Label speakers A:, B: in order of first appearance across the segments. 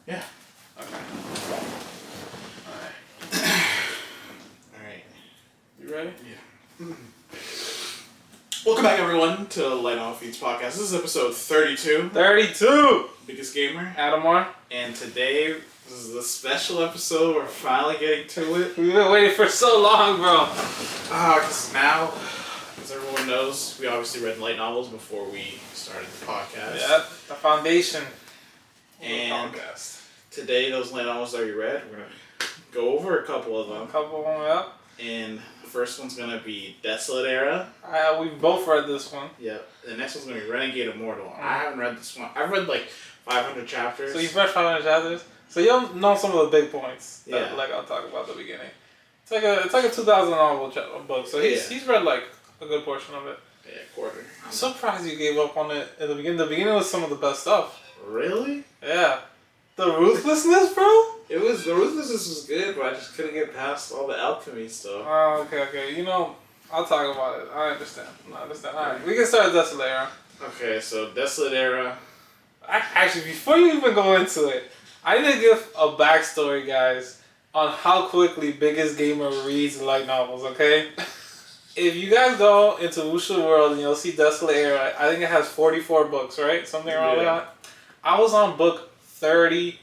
A: Yeah.
B: Okay.
A: Alright.
B: You ready?
A: Yeah. Welcome back, everyone, to Light On Feeds podcast. This is episode 32.
B: 32!
A: Biggest Gamer.
B: Adam Moore.
A: And today, this is a special episode. We're finally getting to it.
B: We've been waiting for so long, bro.
A: Because now, as everyone knows, we obviously read light novels before we started the podcast.
B: Yeah, the foundation.
A: And today, those light novels that we read, we're going to go over a couple of them.
B: A couple of them, yeah.
A: And the first one's going to be Desolate Era.
B: We've both read this one.
A: Yep. The next one's going to be Renegade Immortal. I haven't read this one. I've read like 500 chapters.
B: So you've read 500 chapters? So you'll know some of the big points that,
A: Yeah.
B: like I'll talk about at the beginning. It's like a 2,000 novel book, so he's read like a good portion of it.
A: Yeah, quarter.
B: I'm surprised you gave up on it at the beginning. The beginning was some of the best stuff.
A: Really?
B: Yeah. The ruthlessness, bro?
A: The ruthlessness was good, but I just couldn't get past all the alchemy stuff.
B: Oh, okay. You know, I'll talk about it. I understand. Alright, we can start with Desolate Era.
A: Okay, so Desolate Era.
B: Actually, before you even go into it, I need to give a backstory, guys, on how quickly Biggest Gamer reads light novels, okay? If you guys go into Wuxia World and you'll see Desolate Era, I think it has 44 books, right? Something around that. I was on book 35.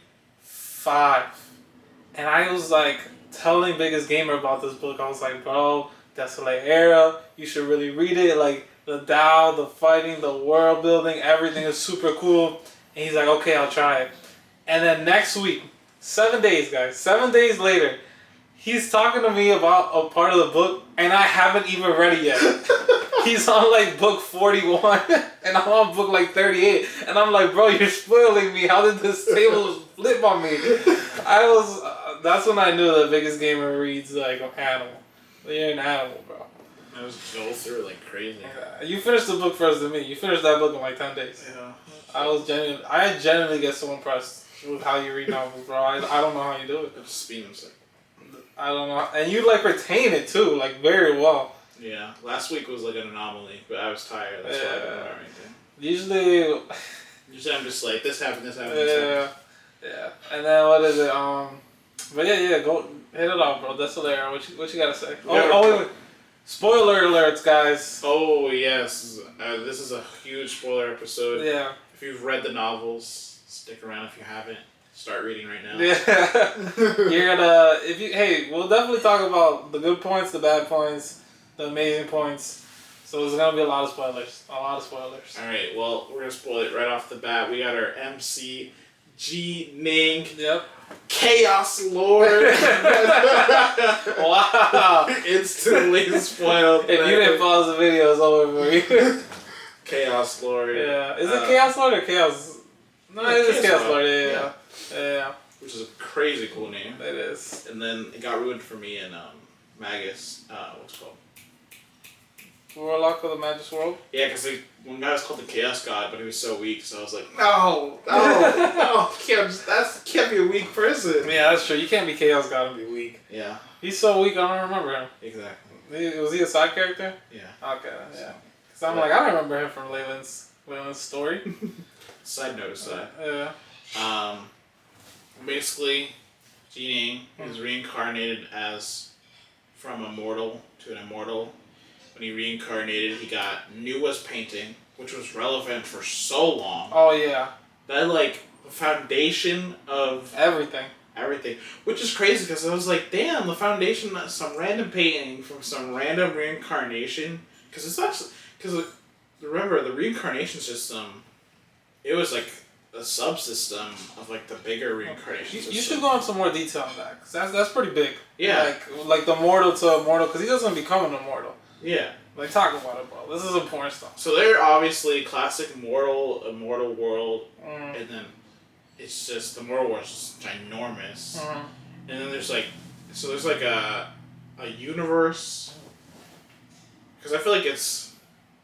B: And I was like telling Biggest Gamer about this book. I was like, bro, Desolate Era, you should really read it. Like, the Tao, the fighting, the world building, everything is super cool. And he's like, okay, I'll try it. And then next week, 7 days, guys, 7 days later, he's talking to me about a part of the book, and I haven't even read it yet. He's on like book 41, and I'm on book like 38. And I'm like, bro, you're spoiling me. How did this table flip on me? That's when I knew that Biggest Gamer reads like an animal. You're an animal, bro.
A: I just go through it like crazy.
B: You finished the book first than me. You finished that book in like 10 days.
A: Yeah.
B: I genuinely get so impressed with how you read novels, bro. I don't know how you do it.
A: It's speed mistake.
B: I don't know. And you like retain it too, like very well.
A: Yeah. Last week was like an anomaly, but I was tired. That's why I didn't remember anything.
B: Usually
A: I'm just like, this happened.
B: Yeah. And then what is it? But yeah, go hit it off, bro. Desolate Era. What you gotta say? Wait. Spoiler alerts, guys.
A: Oh yes, this is a huge spoiler episode.
B: Yeah.
A: If you've read the novels, stick around. If you haven't, start reading right now.
B: Yeah. You're gonna we'll definitely talk about the good points, the bad points, the amazing points. So there's gonna be a lot of spoilers.
A: All right. Well, we're gonna spoil it right off the bat. We got our MC G Ning.
B: Yep.
A: Chaos Lord.
B: Wow.
A: Instantly spoiled.
B: If you didn't pause the video, it's over for you.
A: Chaos Lord.
B: Yeah. Is it Chaos Lord or Chaos? No, it is Chaos Lord. Yeah.
A: Which is a crazy cool name.
B: It is.
A: And then it got ruined for me in Magus. What's it called?
B: Warlock of the Magus World?
A: Yeah, because one guy was called the Chaos God, but he was so weak, so I was like, no, can't be a weak person.
B: Yeah, that's true. You can't be Chaos God and be weak.
A: Yeah.
B: He's so weak, I don't remember him.
A: Exactly.
B: Was he a side character?
A: Yeah.
B: Okay, yeah. Because I'm like, I don't remember him from Leyland's story.
A: Side note aside.
B: Yeah.
A: Basically, Jining is reincarnated from a mortal to an immortal. When he reincarnated, he knew as painting, which was relevant for so long.
B: Oh, yeah.
A: That, like, the foundation of
B: everything.
A: Which is crazy, because I was like, damn, the foundation of some random painting from some random reincarnation. Because it's not... Because, remember, the reincarnation system, it was, like, a subsystem of, like, the bigger reincarnation system.
B: You should go into some more detail on that, because that's pretty big.
A: Yeah.
B: Like the mortal to immortal, because he doesn't become an immortal.
A: Yeah.
B: Like, talk about it, bro. This is important stuff.
A: So they're obviously classic immortal world, and then it's just, the mortal world is just ginormous. And then there's like a universe, because I feel like it's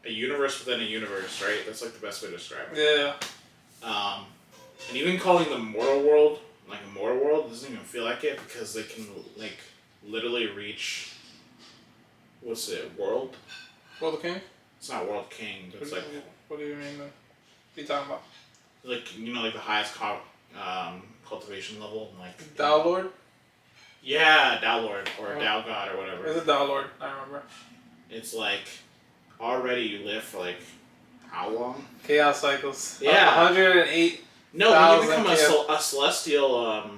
A: a universe within a universe, right? That's like the best way to describe it.
B: Yeah.
A: And even calling the mortal world, like a mortal world, doesn't even feel like it, because they can, like, literally reach... What's it? World
B: World King?
A: It's not World King, but it's like...
B: What do you mean then? What are you talking about?
A: Like, you know, like the highest cultivation level. And, like
B: Dao Lord?
A: Yeah, Dao Lord or Dao God or whatever.
B: It's a Dao Lord, I remember.
A: It's like already you live for like how long?
B: Chaos cycles.
A: Yeah.
B: 108.
A: No, when you become a celestial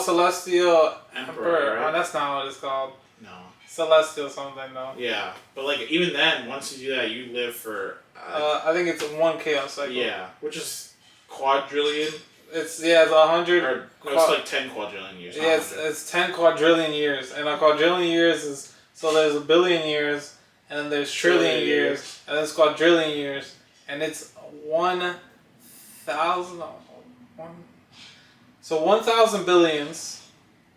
B: Celestial
A: Emperor, right?
B: Oh, that's not what it's called.
A: No.
B: Celestial something though.
A: Yeah, but like even then, once you do that, you live for.
B: I think it's 1 chaos cycle.
A: Yeah, which is quadrillion.
B: It's 100.
A: Or no, it's like 10 quadrillion years.
B: Yeah, it's 10 quadrillion years, and a quadrillion years is so there's a billion years, and then there's trillion years, and there's quadrillion years, and it's 1,000. So 1,000 billions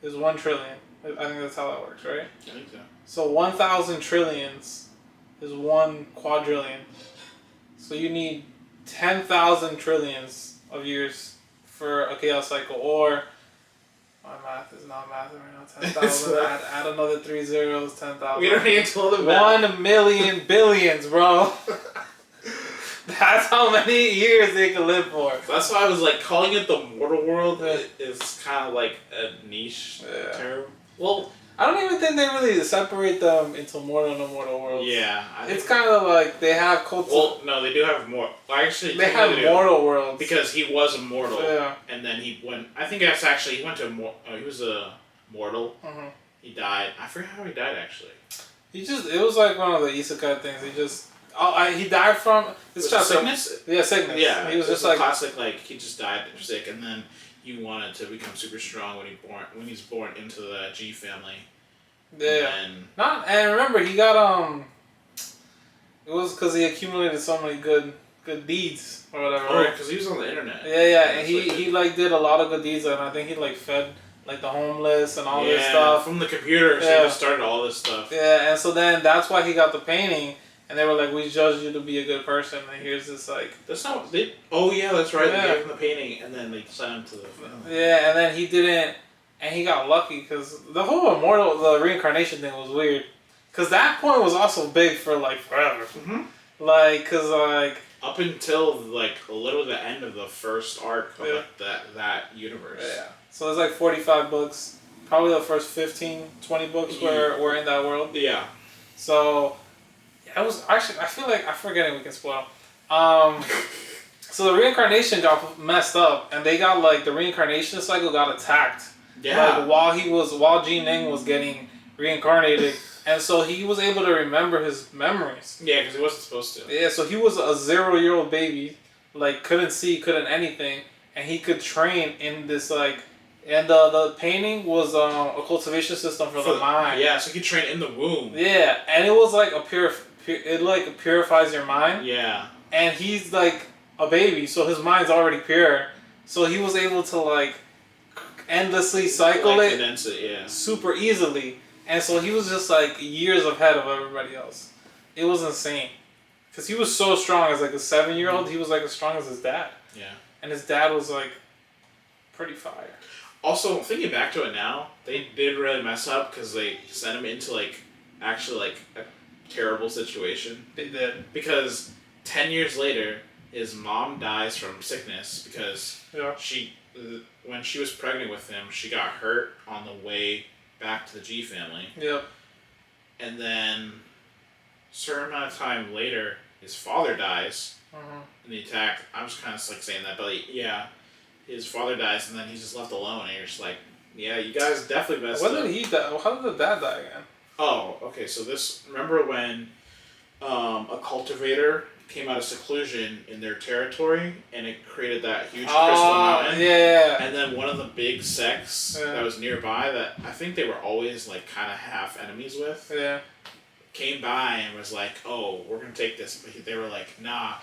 B: is 1 trillion. I think that's how that works, right?
A: I think so.
B: So 1,000 trillions is 1 quadrillion. So you need 10,000 trillions of years for a chaos cycle, or my math is not math right now. 10,000. add another 3 zeros. 10,000.
A: We don't need to know the math.
B: 1 million billions, bro. That's how many years they can live for.
A: That's why I was like calling it the mortal world is kind of like a niche term. Well,
B: I don't even think they really separate them into mortal and immortal worlds.
A: Yeah.
B: It's kind of like they have cults.
A: Well, no, they do have more. Actually,
B: they have mortal worlds.
A: Because he was immortal.
B: Yeah.
A: And then he went. I think that's actually. He went to he was a mortal.
B: Mm-hmm.
A: He died. I forget how he died, actually.
B: It was like one of the isekai things. He died from.
A: It's sickness?
B: Yeah, sickness.
A: Yeah.
B: He was just
A: like. Classic, like, he just died sick, and then he wanted to become super strong when he's born into the G family.
B: Yeah. And remember, he got it was because he accumulated so many good deeds or whatever.
A: Oh, because he was on the internet.
B: Yeah, and he like did a lot of good deeds, and I think he like fed like the homeless and all this stuff
A: from the computer. So he just started all this stuff.
B: Yeah, and so then that's why he got the painting. And they were like, we judge you to be a good person, and here's this like...
A: That's not what they... Oh, yeah, that's right. Yeah. They gave him the painting, and then they sent him to the...
B: Yeah, and then he didn't... And he got lucky, because the whole the reincarnation thing was weird. Because that point was also big for, like, forever.
A: Mm-hmm.
B: Like, because, like...
A: Up until, like, a little the end of the first arc of like, that universe.
B: Yeah. So there's, like, 45 books. Probably the first 15, 20 books were in that world.
A: Yeah.
B: So... I was actually. I feel like I'm forgetting we can spoil. So the reincarnation got messed up, and they got like the reincarnation cycle got attacked.
A: Yeah.
B: Like while Ji Ning was getting reincarnated, and so he was able to remember his memories.
A: Yeah, because he wasn't supposed to.
B: Yeah, so he was a 0-year-old baby, like couldn't see, couldn't anything, and he could train in this like. And the painting was a cultivation system for the mind.
A: Yeah, so he could train in the womb.
B: Yeah, and it was like it like purifies your mind.
A: Yeah. And
B: he's like a baby, so his mind's already pure. So he was able to like endlessly cycle it,
A: condense it, yeah,
B: super easily. And so he was just like years ahead of everybody else. It was insane. Because he was so strong as like a 7-year-old, he was like as strong as his dad.
A: Yeah. And
B: his dad was like pretty fire.
A: Also, thinking back to it now, they did really mess up because they sent him into like actually like a terrible situation.
B: They did.
A: Because 10 years later, his mom dies from sickness because when she was pregnant with him, she got hurt on the way back to the G family.
B: Yep.
A: And then, a certain amount of time later, his father dies in the attack. I was kind of like saying that, but like, yeah, his father dies, and then he's just left alone, and you're just like, yeah, you guys definitely messed up.
B: When did he die? How did the dad die again?
A: Oh, okay, so remember when a cultivator came out of seclusion in their territory, and it created that huge crystal mountain?
B: Yeah.
A: And then one of the big sects that was nearby, that I think they were always like kind of half enemies with, came by and was like, oh, we're going to take this. But they were like, nah,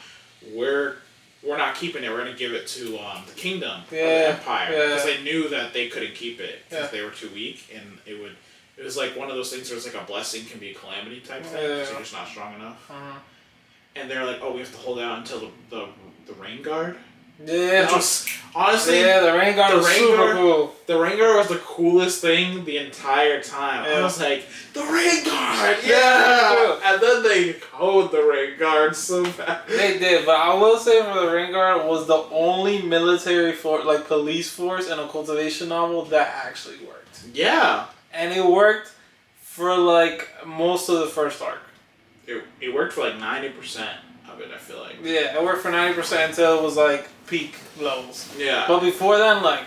A: we're not keeping it. We're going to give it to the kingdom or the empire. Because they knew that they couldn't keep it because they were too weak. And it was like one of those things where it's like a blessing can be a calamity type thing. So you're just not strong enough. And they're like, oh, we have to hold out until the rain guard
B: Yeah,
A: which was honestly
B: the rain guard was super cool.
A: The rain guard was the coolest thing the entire time. I was like, the rain guard, yeah! And then they code the rain guard so bad.
B: They did, but I will say for the rain guard was the only military police force in a cultivation novel that actually worked.
A: Yeah,
B: and it worked for like most of the first arc.
A: It worked for like 90% of it, I feel like.
B: Yeah, it worked for 90% until it was like peak levels.
A: Yeah.
B: But before then, like,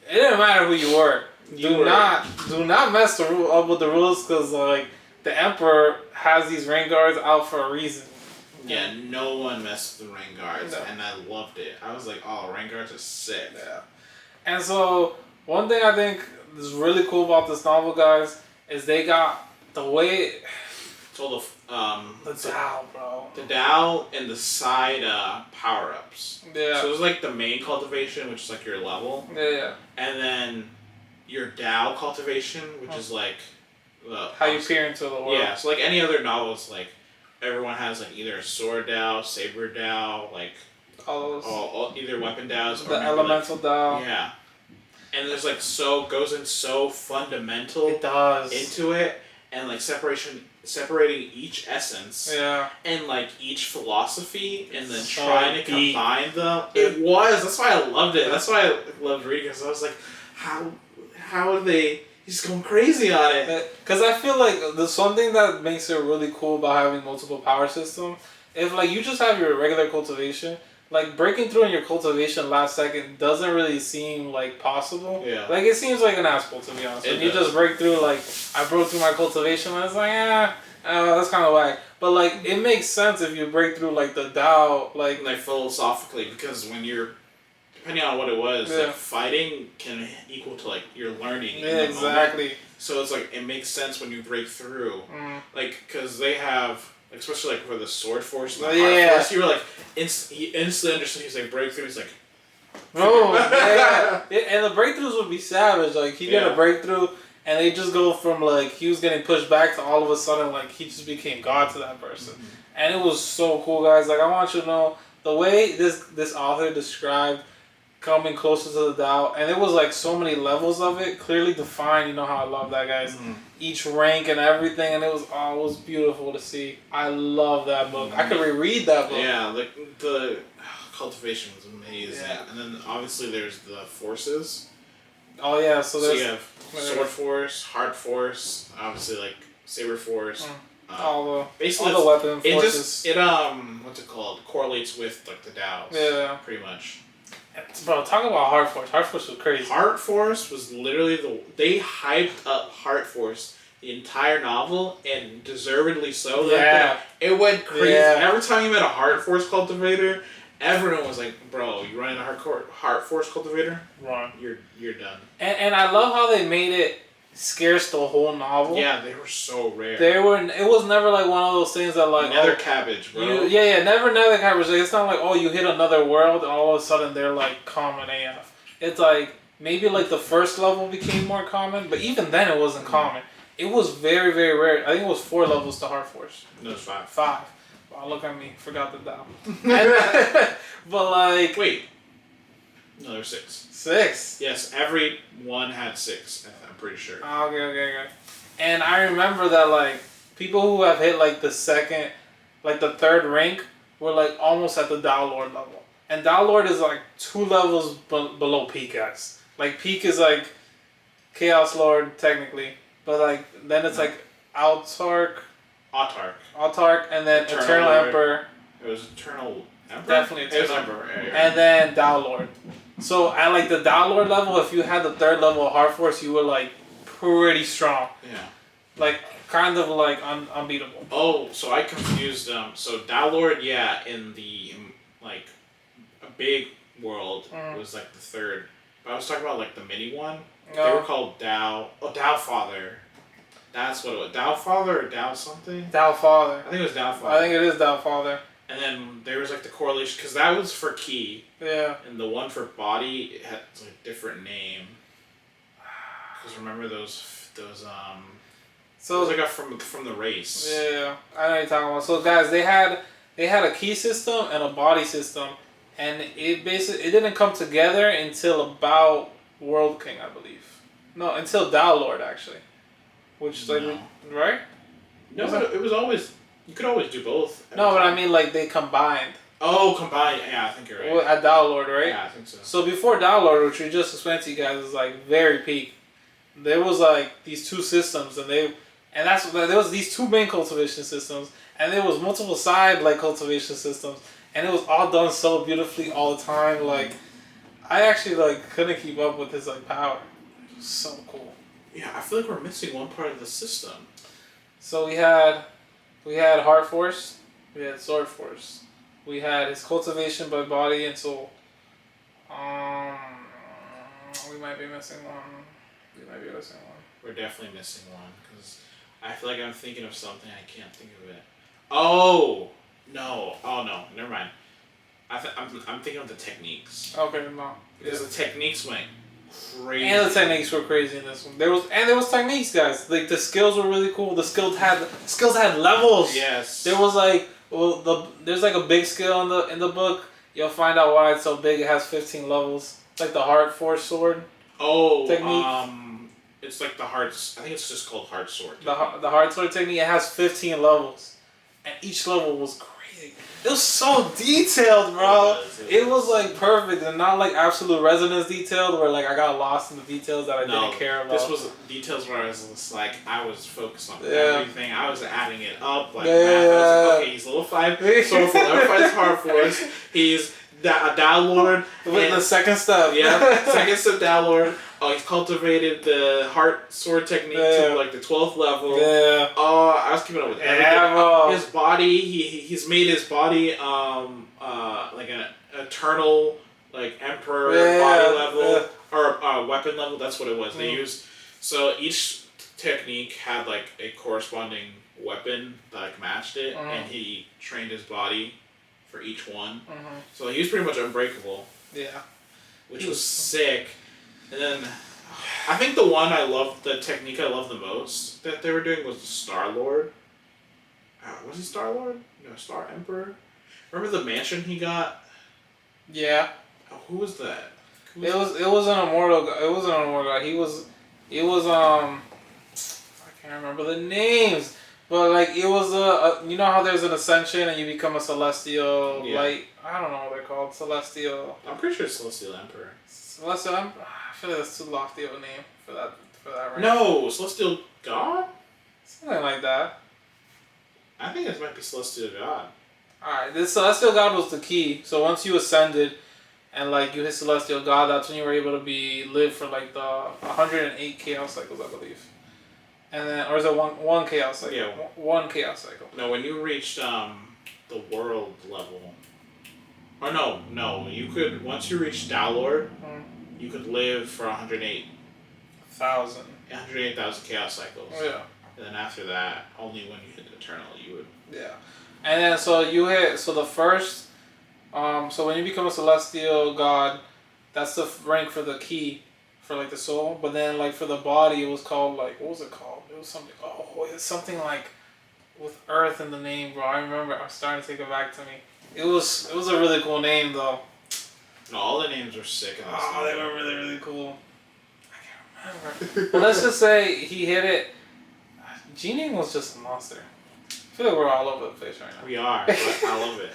B: it didn't matter who you were. Do not mess up with the rules, because like the Emperor has these rain guards out for a reason.
A: Yeah, no one messed with the rain guards, and I loved it. I was like, oh, rain guards are sick.
B: Yeah. And so one thing I think is really cool about this novel, guys, is they got the way.
A: So
B: the Tao, bro.
A: The Tao and the side power ups.
B: Yeah.
A: So it was like the main cultivation, which is like your level.
B: Yeah.
A: And then your Tao cultivation, which is like
B: how you peer into the world.
A: Yeah. So like any other novel, it's like everyone has like either a sword Tao, saber Tao, like
B: all those.
A: Either weapon Taos or
B: the elemental Tao.
A: Yeah. And there's like goes in so fundamental.
B: It does
A: into it, and like separating each essence, and like each philosophy, and then trying to combine them. That's why I loved it. That's why I loved reading, because I was like, how are they? He's going crazy on it.
B: Because I feel like there's something that makes it really cool about having multiple power systems. If like you just have your regular cultivation, like breaking through in your cultivation last second doesn't really seem like possible.
A: Yeah.
B: Like it seems like an asshole, to be honest. When you just break through, like I broke through my cultivation, and I was like, that's kind of whack. But like it makes sense if you break through like the Tao, like
A: philosophically, because when you're depending on what it was, like fighting can equal to like your learning.
B: Yeah, exactly.
A: Moment. So it's like it makes sense when you break through, like because they have. Especially like for the sword force and the heart force, you were like he instantly understood. He's like breakthrough. He's like,
B: and the breakthroughs would be savage. Like he got a breakthrough, and they just go from like he was getting pushed back to all of a sudden like he just became God to that person, and it was so cool, guys. Like I want you to know the way this author described coming closer to the Tao, and it was like so many levels of it, clearly defined. You know how I love that, guys. Each rank and everything, and it was beautiful to see. I love that book. I could reread that book.
A: Yeah, like the cultivation was amazing. Yeah. And then obviously there's the forces.
B: Oh yeah, so
A: you have sword force, heart force, obviously like saber force.
B: Basically all the weapon forces.
A: It what's it called? Correlates with like the Taos.
B: Yeah.
A: Pretty much.
B: Bro, talk about Heart Force. Heart Force was crazy.
A: Heart Force was literally they hyped up Heart Force the entire novel, and deservedly so.
B: Yeah.
A: It went crazy. Yeah. Every time you met a Heart Force cultivator, everyone was like, "Bro, you running a Heart Force cultivator?
B: Right.
A: You're done."
B: And I love how they made it scarce the whole novel.
A: Yeah, they were so rare.
B: It was never like one of those things that like
A: nether cabbage, bro.
B: Never nether cabbage. Like, it's not like you hit another world and all of a sudden they're like common AF. It's like maybe like the first level became more common, but even then it wasn't common. It was very, very rare. I think it was 4 levels to Heart Force.
A: No, it's 5.
B: 5. Wow, look at me. Forgot the Tao. But like
A: wait. No, there's 6.
B: 6?
A: Yes, every one had 6, I'm pretty sure.
B: Okay. And I remember that, like, people who have hit, like, the 3rd rank were, like, almost at the Tao Lord level. And Tao Lord is, like, 2 levels below Peak, guys. Like, Peak is, like, Chaos Lord, technically. But, like, then it's, like, Autarch, and then Eternal Emperor.
A: It was Eternal Emperor?
B: Definitely Eternal
A: Emperor.
B: And then Tao Lord. So at like the Tao Lord level, if you had the 3rd level of Heart Force, you were like pretty strong.
A: Yeah.
B: Like kind of like unbeatable.
A: Oh, so I confused them. So Tao Lord, in the like a big world was like the 3rd. But I was talking about like the mini one. No. They were called Tao. Oh, Tao Father. That's what it was. Tao Father or Tao something?
B: Tao Father.
A: I think it was Tao Father.
B: I think it is Tao Father.
A: And then there was like the correlation, because that was for ki.
B: Yeah.
A: And the one for body, it had like a different name. Because remember those so it was like from the race.
B: Yeah, I know what you're talking about. So guys, they had a ki system and a body system, and it didn't come together until about World King, I believe. No, until Downlord actually, which
A: No.
B: right?
A: No, it was always. You could always do both.
B: No, but I mean like they combined.
A: Oh, combined. Yeah, I think you're right.
B: At Downlord, right?
A: Yeah, I think so.
B: So before Downlord, which we just explained to you guys, is like very peak. There was like these two systems, and there was these two main cultivation systems, and there was multiple side like cultivation systems, and it was all done so beautifully all the time. Like, I actually like couldn't keep up with his like power. It was so cool.
A: Yeah, I feel like we're missing one part of the system.
B: So we had Heart Force, we had Sword Force, we had his cultivation by body and soul. We might be missing one.
A: We're definitely missing one because I feel like I'm thinking of something. I can't think of it. Oh no! Never mind. I'm thinking of the techniques.
B: Okay, no.
A: Because the techniques went crazy.
B: And the techniques were crazy in this one. There was techniques, guys. Like the skills were really cool. The skills had levels.
A: Yes.
B: There was like there's like a big skill in the book. You'll find out why it's so big. It has 15 levels. It's like the Heart Force sword.
A: Oh.
B: Technique.
A: It's like the hearts. I think it's just called Heart Sword.
B: The Heart Sword technique. It has 15 levels, and each level was crazy. It was so detailed, bro. It was like perfect and not like absolute resonance detailed where like I got lost in the details that I didn't care about.
A: This was details where I was just like I was focused on everything. I was adding it up like
B: I
A: was like, okay, he's level 5, so for level 5 Heart Force, he's a Downlord
B: with the second step.
A: Yeah, second step Downlord. Oh, he's cultivated the Heart Sword technique to like the 12th level.
B: Yeah.
A: Oh, I was keeping up with everything. His body, he's made his body like an eternal like emperor body level or weapon level. That's what it was. They used so each technique had like a corresponding weapon that like matched it, and he trained his body for each one. So he was pretty much unbreakable.
B: Yeah.
A: Which was sick. And then, I think the technique I loved the most that they were doing was the Star Lord. Was he Star Lord? No, Star Emperor. Remember the mansion he got?
B: Yeah.
A: Oh, who was that?
B: It was an immortal. It wasn't an immortal god. It was I can't remember the names, but like it was you know how there's an ascension and you become a celestial light. I don't know what they're called. Celestial.
A: I'm pretty sure it's Celestial Emperor.
B: Celestial Emperor. I feel like that's too lofty of a name for that rank.
A: No, Celestial God?
B: Something like that.
A: I think it might be Celestial God.
B: Alright, this Celestial God was the key. So once you ascended and like you hit Celestial God, that's when you were able to live for like the 108 chaos cycles, I believe. And then, or is it one chaos cycle?
A: Yeah.
B: One chaos cycle.
A: No, when you reached the world level. Or no, you could, once you reached Downlord, you could live for 108,000 chaos cycles.
B: Oh, yeah.
A: And then after that, only when you hit Eternal, you would.
B: Yeah. And then, so you hit, so the first, so when you become a Celestial God, that's the rank for the key, for like the soul. But then, like for the body, it was called, like, what was it called? It was something, it's something like with Earth in the name, bro. I remember, I'm starting to take it back to me. It was a really cool name, though.
A: No, all the names were sick.
B: They were really, really cool. I can't remember. But let's just say he hit it. Genie was just a monster. I feel like we're all over the place right now.
A: We are, but I love it.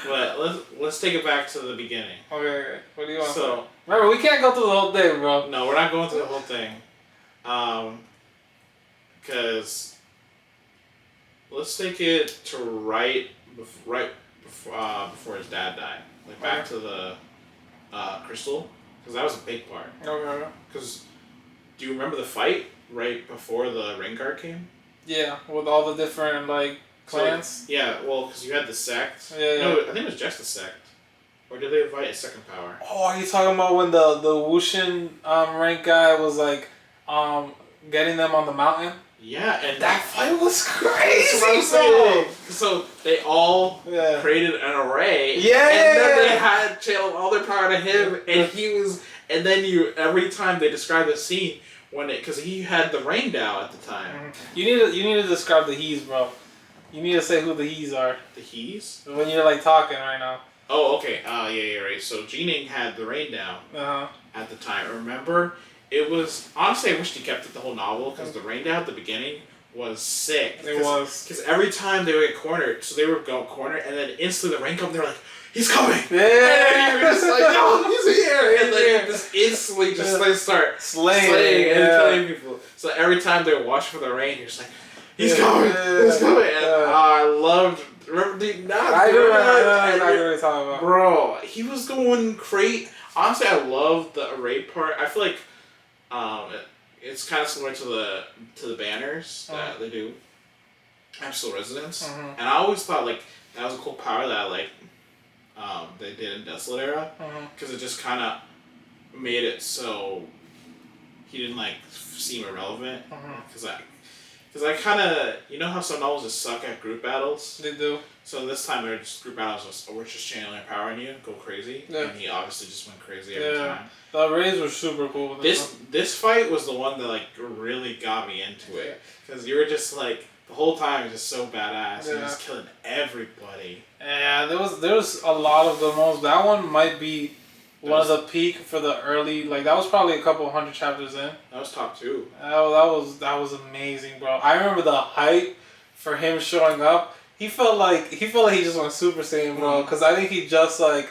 A: But let's take it back to the beginning.
B: Okay. What do you want to say? Remember, we can't go through the whole thing, bro.
A: No, we're not going through the whole thing. Because let's take it to right before his dad died. Like back to the crystal, because that was a big part.
B: Okay.
A: Because do you remember the fight right before the Rennegade came?
B: Yeah, with all the different like clans.
A: So, yeah, well, because you had the sect.
B: Yeah.
A: No, I think it was just the sect. Or did they invite a second power?
B: Oh, are you talking about when the Wushin rank guy was like getting them on the mountain?
A: Yeah, and
B: that fight was crazy,
A: bro. So they all created an array.
B: Yeah.
A: And then they had channeled all their power to him, and he was. And then every time they describe the scene because he had the rain down at the time.
B: You need to describe the He's, bro. You need to say who the He's are.
A: The He's?
B: When you're like talking right now.
A: Oh, okay. Yeah, right. So Jining had the rain down at the time. Remember, it was honestly I wished he kept it the whole novel because the rain down at the beginning was sick.
B: It was
A: because every time they would get cornered, so they would go corner, and then instantly the rain come. They were like, "He's coming!"
B: Yeah,
A: and you were just like, "No, he's here!" And then you just instantly just like start slaying and killing people. So every time they would watch for the rain, you're just like, "He's coming! He's coming!" And I loved. Remember the
B: I do remember what you're talking about.
A: Bro, he was going crazy. Honestly, I love the array part. I feel like it's kind of similar to the banners that they do. Absolute Resonance. And I always thought like that was a cool power that like they did in Desolate Era because it just kind of made it so he didn't like seem irrelevant because I kind of, you know how some novels just suck at group battles?
B: They do.
A: So this time they're just group battles we're just channeling power in you, go crazy. Yeah. And he obviously just went crazy every time.
B: The arrays were super cool.
A: This fight was the one that like really got me into it. Because you were just like, the whole time he was just so badass. He was killing everybody.
B: Yeah, there was a lot of the most. That one might be one of the peak for the early, like that was probably a couple hundred chapters in.
A: That was top 2.
B: That was amazing, bro. I remember the hype for him showing up. He felt like he just went Super Saiyan, bro. Because I think he just like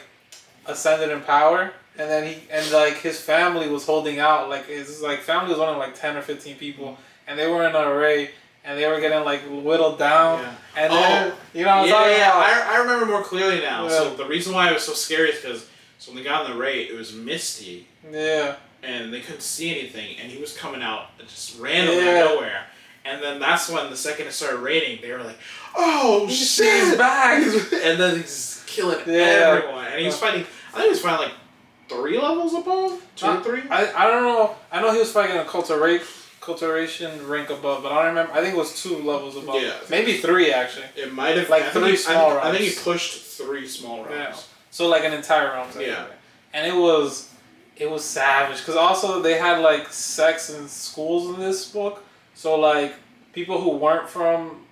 B: ascended in power, and then like his family was holding out. Like his like family was only like 10 or 15 people, and they were in an array. And they were getting like whittled down, and then you know what I'm talking about?
A: I remember more clearly now. Yeah. So the reason why it was so scary is because when they got in the raid, it was misty.
B: Yeah.
A: And they couldn't see anything, and he was coming out just randomly out of nowhere. And then that's when the second it started raining, they were like, "Oh shit,
B: he's back!"
A: And then he's killing everyone. And he was fighting. I think he was fighting like 3 levels above, 2 or 3.
B: I don't know. I know he was fighting a cultivation rank above, but I don't remember. I think it was 2 levels above. Yeah, maybe 3 actually.
A: It might have
B: like 3 small rounds.
A: I think he pushed 3 small rounds.
B: Yeah. So like an entire round. Yeah. And it was savage because also they had like sex in schools in this book. So like people who weren't from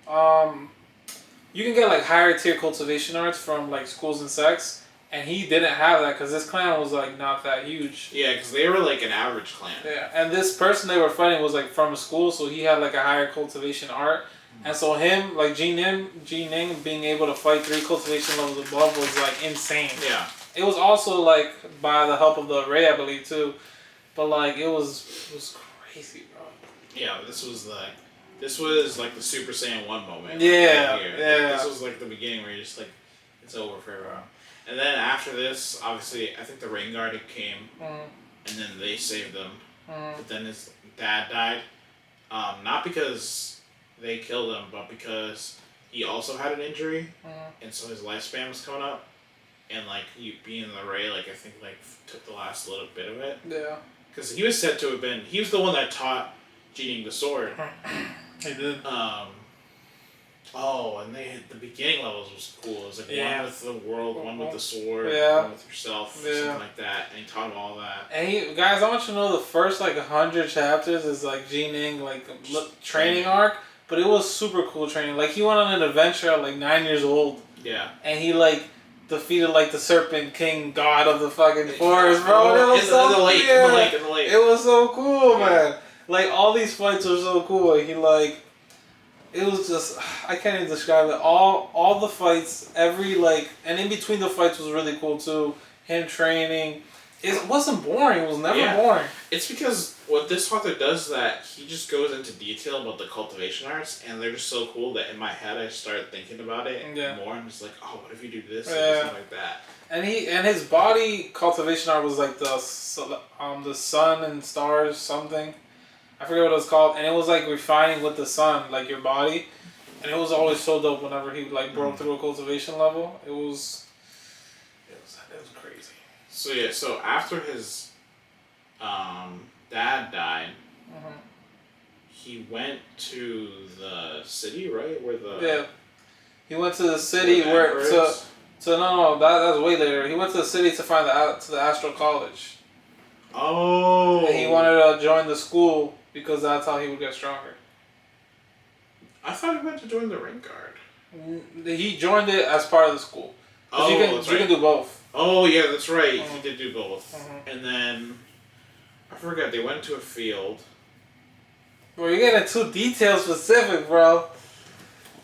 B: you can get like higher tier cultivation arts from like schools and sex. And he didn't have that because this clan was like not that huge.
A: Yeah, because they were like an average clan.
B: Yeah, and this person they were fighting was like from a school, so he had like a higher cultivation art. And so him, like Jining being able to fight 3 cultivation levels above was like insane.
A: Yeah.
B: It was also like by the help of the array, I believe too. But like it was crazy, bro.
A: Yeah, this was like the Super Saiyan 1 moment.
B: Yeah,
A: right here.
B: Yeah.
A: This was like the beginning where you're just like, it's over for everyone. And then after this, obviously, I think the Rain Guard came, and then they saved them. But then his dad died, not because they killed him, but because he also had an injury, and so his lifespan was coming up, and like being in the Ray, like I think like took the last little bit of it.
B: Yeah.
A: Because he was said to have been, he was the one that taught Jining the sword.
B: He did.
A: Oh, and the beginning levels was cool. It was like one with the world, one with the sword, one with yourself, something like that. And he taught him all that.
B: And guys, I want you to know the first like 100 chapters is like Jining like training arc, but it was super cool training. Like he went on an adventure at like 9 years old.
A: Yeah.
B: And he like defeated like the Serpent King God of the fucking forest, bro. It was so
A: in the lake.
B: It was so cool, man. Like all these fights were so cool. He like. It was just, I can't even describe it. All the fights, and in between the fights was really cool too. Him training. It wasn't boring. It was never boring.
A: It's because what this author does is that he just goes into detail about the cultivation arts, and they're just so cool that in my head I started thinking about it more. I'm just like, oh, what if you do this and something like that?
B: And his body cultivation art was like the sun and stars something. I forget what it was called, and it was like refining with the sun, like your body, and it was always so dope whenever he like broke through a cultivation level. It was crazy.
A: So after his dad died, he went to the city, right?
B: He went to the city that's way later. He went to the city to find the Astral College.
A: Oh.
B: And he wanted to join the school because that's how he would get stronger.
A: I thought he went to join the Ring Guard.
B: He joined it as part of the school.
A: Oh,
B: you can do both.
A: Oh yeah, that's right. He did do both. And then I forgot they went to a field.
B: Bro, you're getting too detail specific, bro.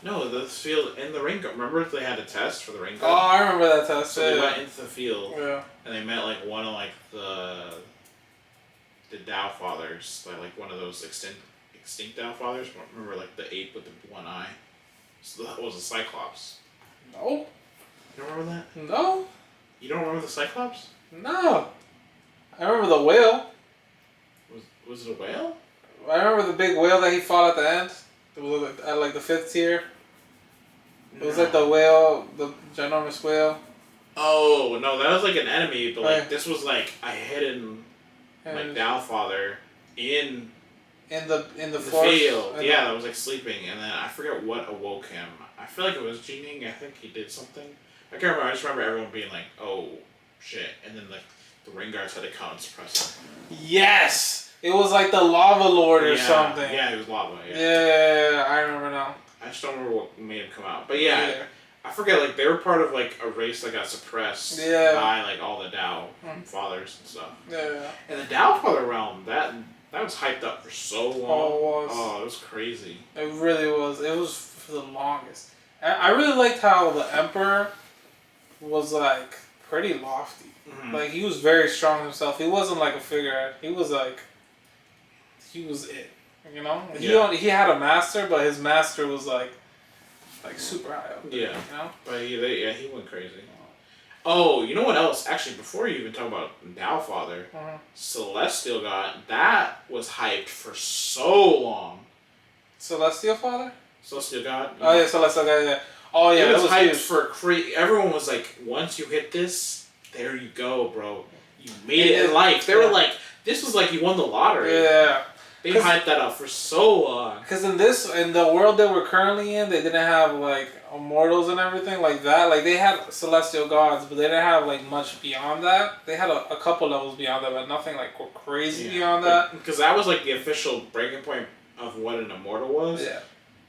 A: No, the field in the rain garden. Remember they had a test for the rain garden?
B: Oh, I remember that test.
A: So they went into the field.
B: Yeah.
A: And they met like one of like the Dow fathers, like one of those extinct Dow fathers. Remember like the ape with the one eye? So that was a Cyclops.
B: No.
A: You don't remember that?
B: No.
A: You don't remember the Cyclops?
B: No. I remember the whale.
A: Was it a whale?
B: I remember the big whale that he fought at the end. It was at like the 5th tier. It was like the whale, the ginormous whale.
A: Oh no, that was like an enemy, but like
B: Right.
A: this was like a hidden like Dow father in
B: the
A: field. Yeah, that was like sleeping, and then I forget what awoke him. I feel like it was Jining. I think he did something. I can't remember. I just remember everyone being like, "Oh shit!" and then like the ring guards had to come and suppress him.
B: Yes, it was like the lava lord or something.
A: Yeah, it was lava.
B: Yeah, I remember now.
A: I just don't remember what made him come out, but yeah. I forget, like, they were part of, like, a race that got suppressed by, like, all the Dow fathers and stuff.
B: Yeah.
A: And the Dow father realm, that was hyped up for so long.
B: Oh, it was.
A: Oh, it was crazy.
B: It really was. It was for the longest. I really liked how the Emperor was, like, pretty lofty.
A: Mm-hmm.
B: Like, he was very strong himself. He wasn't, like, a figurehead. He was, like, he was it. You know? He had a master, but his master was, like super high up.
A: Yeah.
B: You know?
A: But he went crazy. Oh, you know what else? Actually, before you even talk about Dow Father, Celestial God, that was hyped for so long.
B: Celestial Father?
A: Celestial God?
B: Oh, yeah, Celestial God, yeah. Oh, yeah,
A: it was hyped
B: huge.
A: for everyone was like, once you hit this, there you go, bro. You made it in life. They were like, this was like you won the lottery.
B: Yeah.
A: They hyped that up for so long.
B: Because in the world that we're currently in, they didn't have, like, immortals and everything like that. Like, they had celestial gods, but they didn't have, like, much beyond that. They had a couple levels beyond that, but nothing, like, crazy beyond that.
A: Because that was, like, the official breaking point of what an immortal was.
B: Yeah.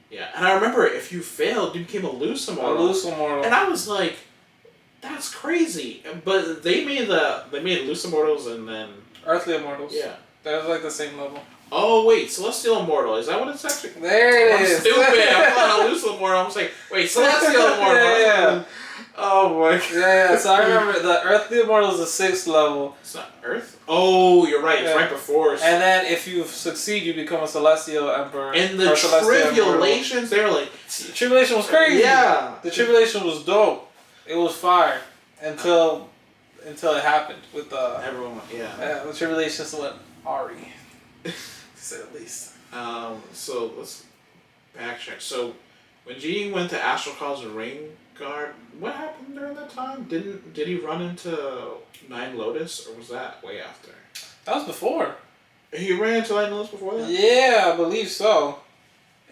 A: Yeah. And I remember if you failed, you became a loose immortal.
B: A loose immortal.
A: And I was like, that's crazy. But they made loose immortals and then...
B: Earthly immortals.
A: Yeah.
B: That was, like, the same level.
A: Oh, wait, Celestial Immortal. Is that what it's actually?
B: There it is.
A: I'm stupid. I'm calling it Loose Immortal. I'm just like, wait, Celestial Immortal.
B: Yeah.
A: Oh, my God.
B: Yeah. So I remember the Earthly Immortal is the 6th level.
A: It's not Earth? Oh, you're right. It's right before.
B: And then if you succeed, you become a Celestial Emperor.
A: And the tribulations, they were like...
B: The tribulation was crazy.
A: Yeah.
B: The tribulation was dope. It was fire. Until it happened with the...
A: Everyone, yeah.
B: The tribulations went Ari. To say the least.
A: So let's backtrack. So when Gene went to Astral College and Rain Guard, what happened during that time? Did he run into Nine Lotus, or was that way after?
B: That was before.
A: He ran into Nine Lotus before that?
B: Yeah, I believe so.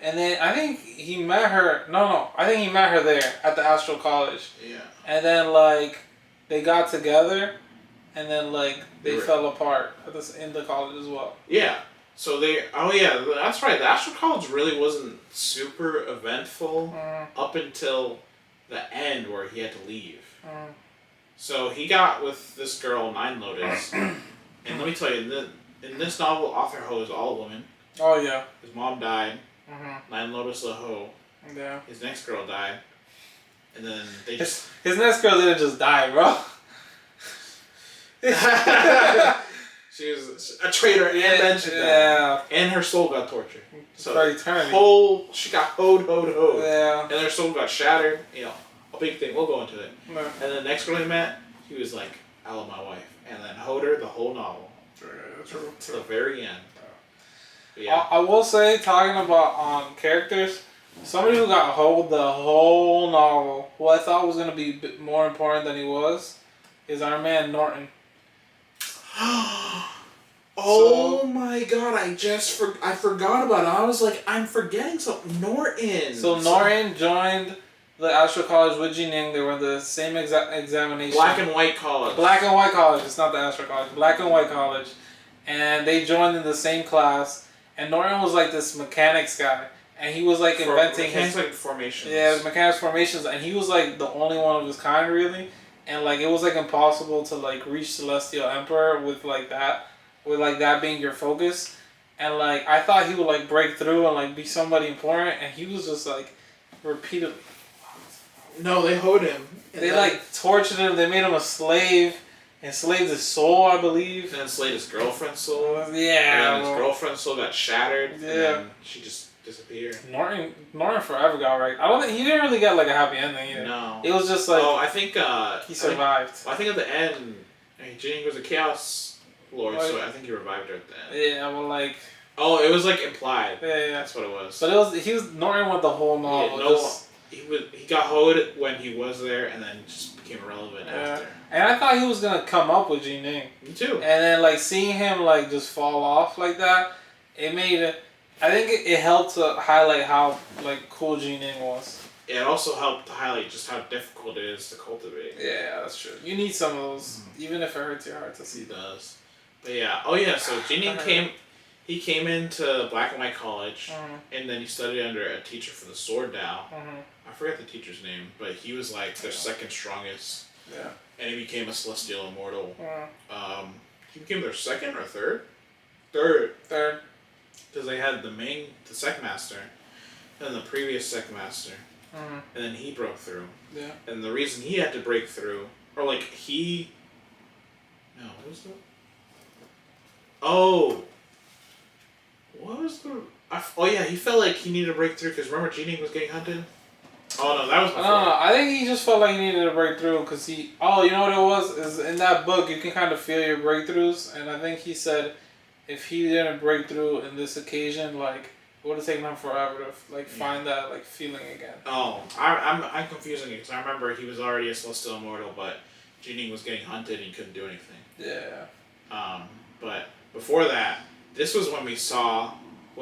B: And then I think he met her. No, I think he met her there at the Astral College.
A: Yeah.
B: And then like they got together, and then like they fell apart in the college as well.
A: Yeah. So that's right. The Astral College really wasn't super eventful up until the end where he had to leave. So he got with this girl, Nine Lotus, and let me tell you, in this novel, Arthur Ho is all a woman.
B: Oh yeah.
A: His mom died. Nine Lotus a hoe.
B: Yeah.
A: His next girl died, and then they
B: his next girl didn't just die, bro.
A: She was a traitor and mentioned that. And her soul got tortured. So
B: for eternity.
A: She got hoed.
B: Yeah.
A: And her soul got shattered. You know, a big thing. We'll go into it.
B: No.
A: And then the next girl he met, he was like, I love my wife. And then hoed her the whole novel.
B: True.
A: To the very end.
B: Yeah. I will say, talking about characters, somebody who got hoed the whole novel, who I thought was going to be a bit more important than he was, is our man Norton.
A: Oh my God! I forgot about it. I was like, I'm forgetting something. Norton.
B: So Norton joined the Astral College with Jining. They were in the same examination.
A: Black and White College.
B: Black and White College. It's not the Astral College. Black and White College, and they joined in the same class. And Norton was like this mechanics guy, and he was like inventing
A: his like formations.
B: Yeah, the mechanics formations, and he was like the only one of his kind, really. And like it was like impossible to like reach Celestial Emperor with that being your focus. And like I thought he would like break through and like be somebody important, and he was just like repeatedly.
A: No, they hoed him.
B: They like tortured him. They made him a slave, enslaved his soul, I believe.
A: And then enslaved his girlfriend's soul.
B: Yeah.
A: And then his girlfriend's soul got shattered.
B: Yeah.
A: And then she just disappeared.
B: Norton forever got right. I don't think he didn't really get like a happy ending either.
A: No.
B: It was just like
A: I think
B: he survived.
A: I think at the end, Jining was a Chaos Lord, so I think he revived her at the end.
B: Yeah, well, like.
A: Oh, it was like implied.
B: Yeah.
A: That's what it was.
B: But he was Norton with the whole novel.
A: Yeah, he got hoed when he was there, and then just became irrelevant after.
B: And I thought he was gonna come up with Jining.
A: Me too.
B: And then like seeing him like just fall off like that, it made it. I think it helped to highlight how like cool Jining was.
A: It also helped to highlight just how difficult it is to cultivate.
B: Yeah, that's true. You need some of those, even if it hurts your heart to see.
A: It does. But yeah. Oh yeah. So Jining came. He came into Black and White College, and then he studied under a teacher for the Sword Dao. I forget the teacher's name, but he was like their second strongest.
B: Yeah. And
A: he became a Celestial Immortal. He became their second or third? Third. Because they had the Sec Master, and then the previous Sec Master, and then he broke through.
B: Yeah. And
A: the reason he had to break through, or like he. No, what was that? Oh. What was the? Oh yeah, he felt like he needed to break through because remember Jining was getting hunted. Oh no, that was before.
B: No, I think he just felt like he needed to break through because he. Oh, you know what it was? Is in that book you can kind of feel your breakthroughs, and I think he said, if he didn't break through in this occasion, like it would have taken him forever to like find that like feeling again.
A: Oh, I'm confusing it because I remember he was already a Celestial Immortal, but Jining was getting hunted and he couldn't do anything.
B: Yeah.
A: But before that. This was when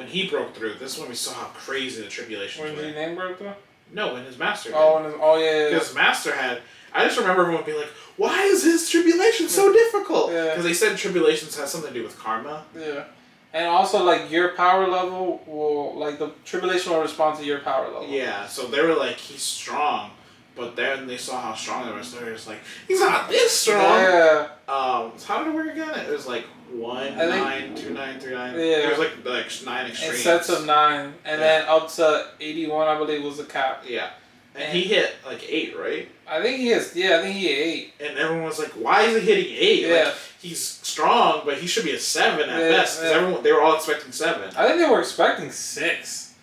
A: he broke through. This is when we saw how crazy the tribulations were.
B: When Jining broke through?
A: No, when his master did.
B: Yeah.
A: Because his master had. I just remember everyone being like, "Why is his tribulation so difficult?" Because they said tribulations has something to do with karma.
B: Yeah, and also like your power level will the tribulation will respond to your power level.
A: Yeah, so they were like, "He's strong." But then they saw how strong they were, so they were just like, he's not this strong.
B: Yeah.
A: So how did it work again? It was like 1, 9, 2, 9, 3, 9.
B: Yeah.
A: It was like 9 extremes.
B: In sets of 9. And then up to 81, I believe, was the cap.
A: Yeah. And he hit like 8, right?
B: I think he hit 8.
A: And everyone was like, why is he hitting 8?
B: Yeah.
A: Like, he's strong, but he should be a 7 at best. Because they were all expecting 7.
B: I think they were expecting 6.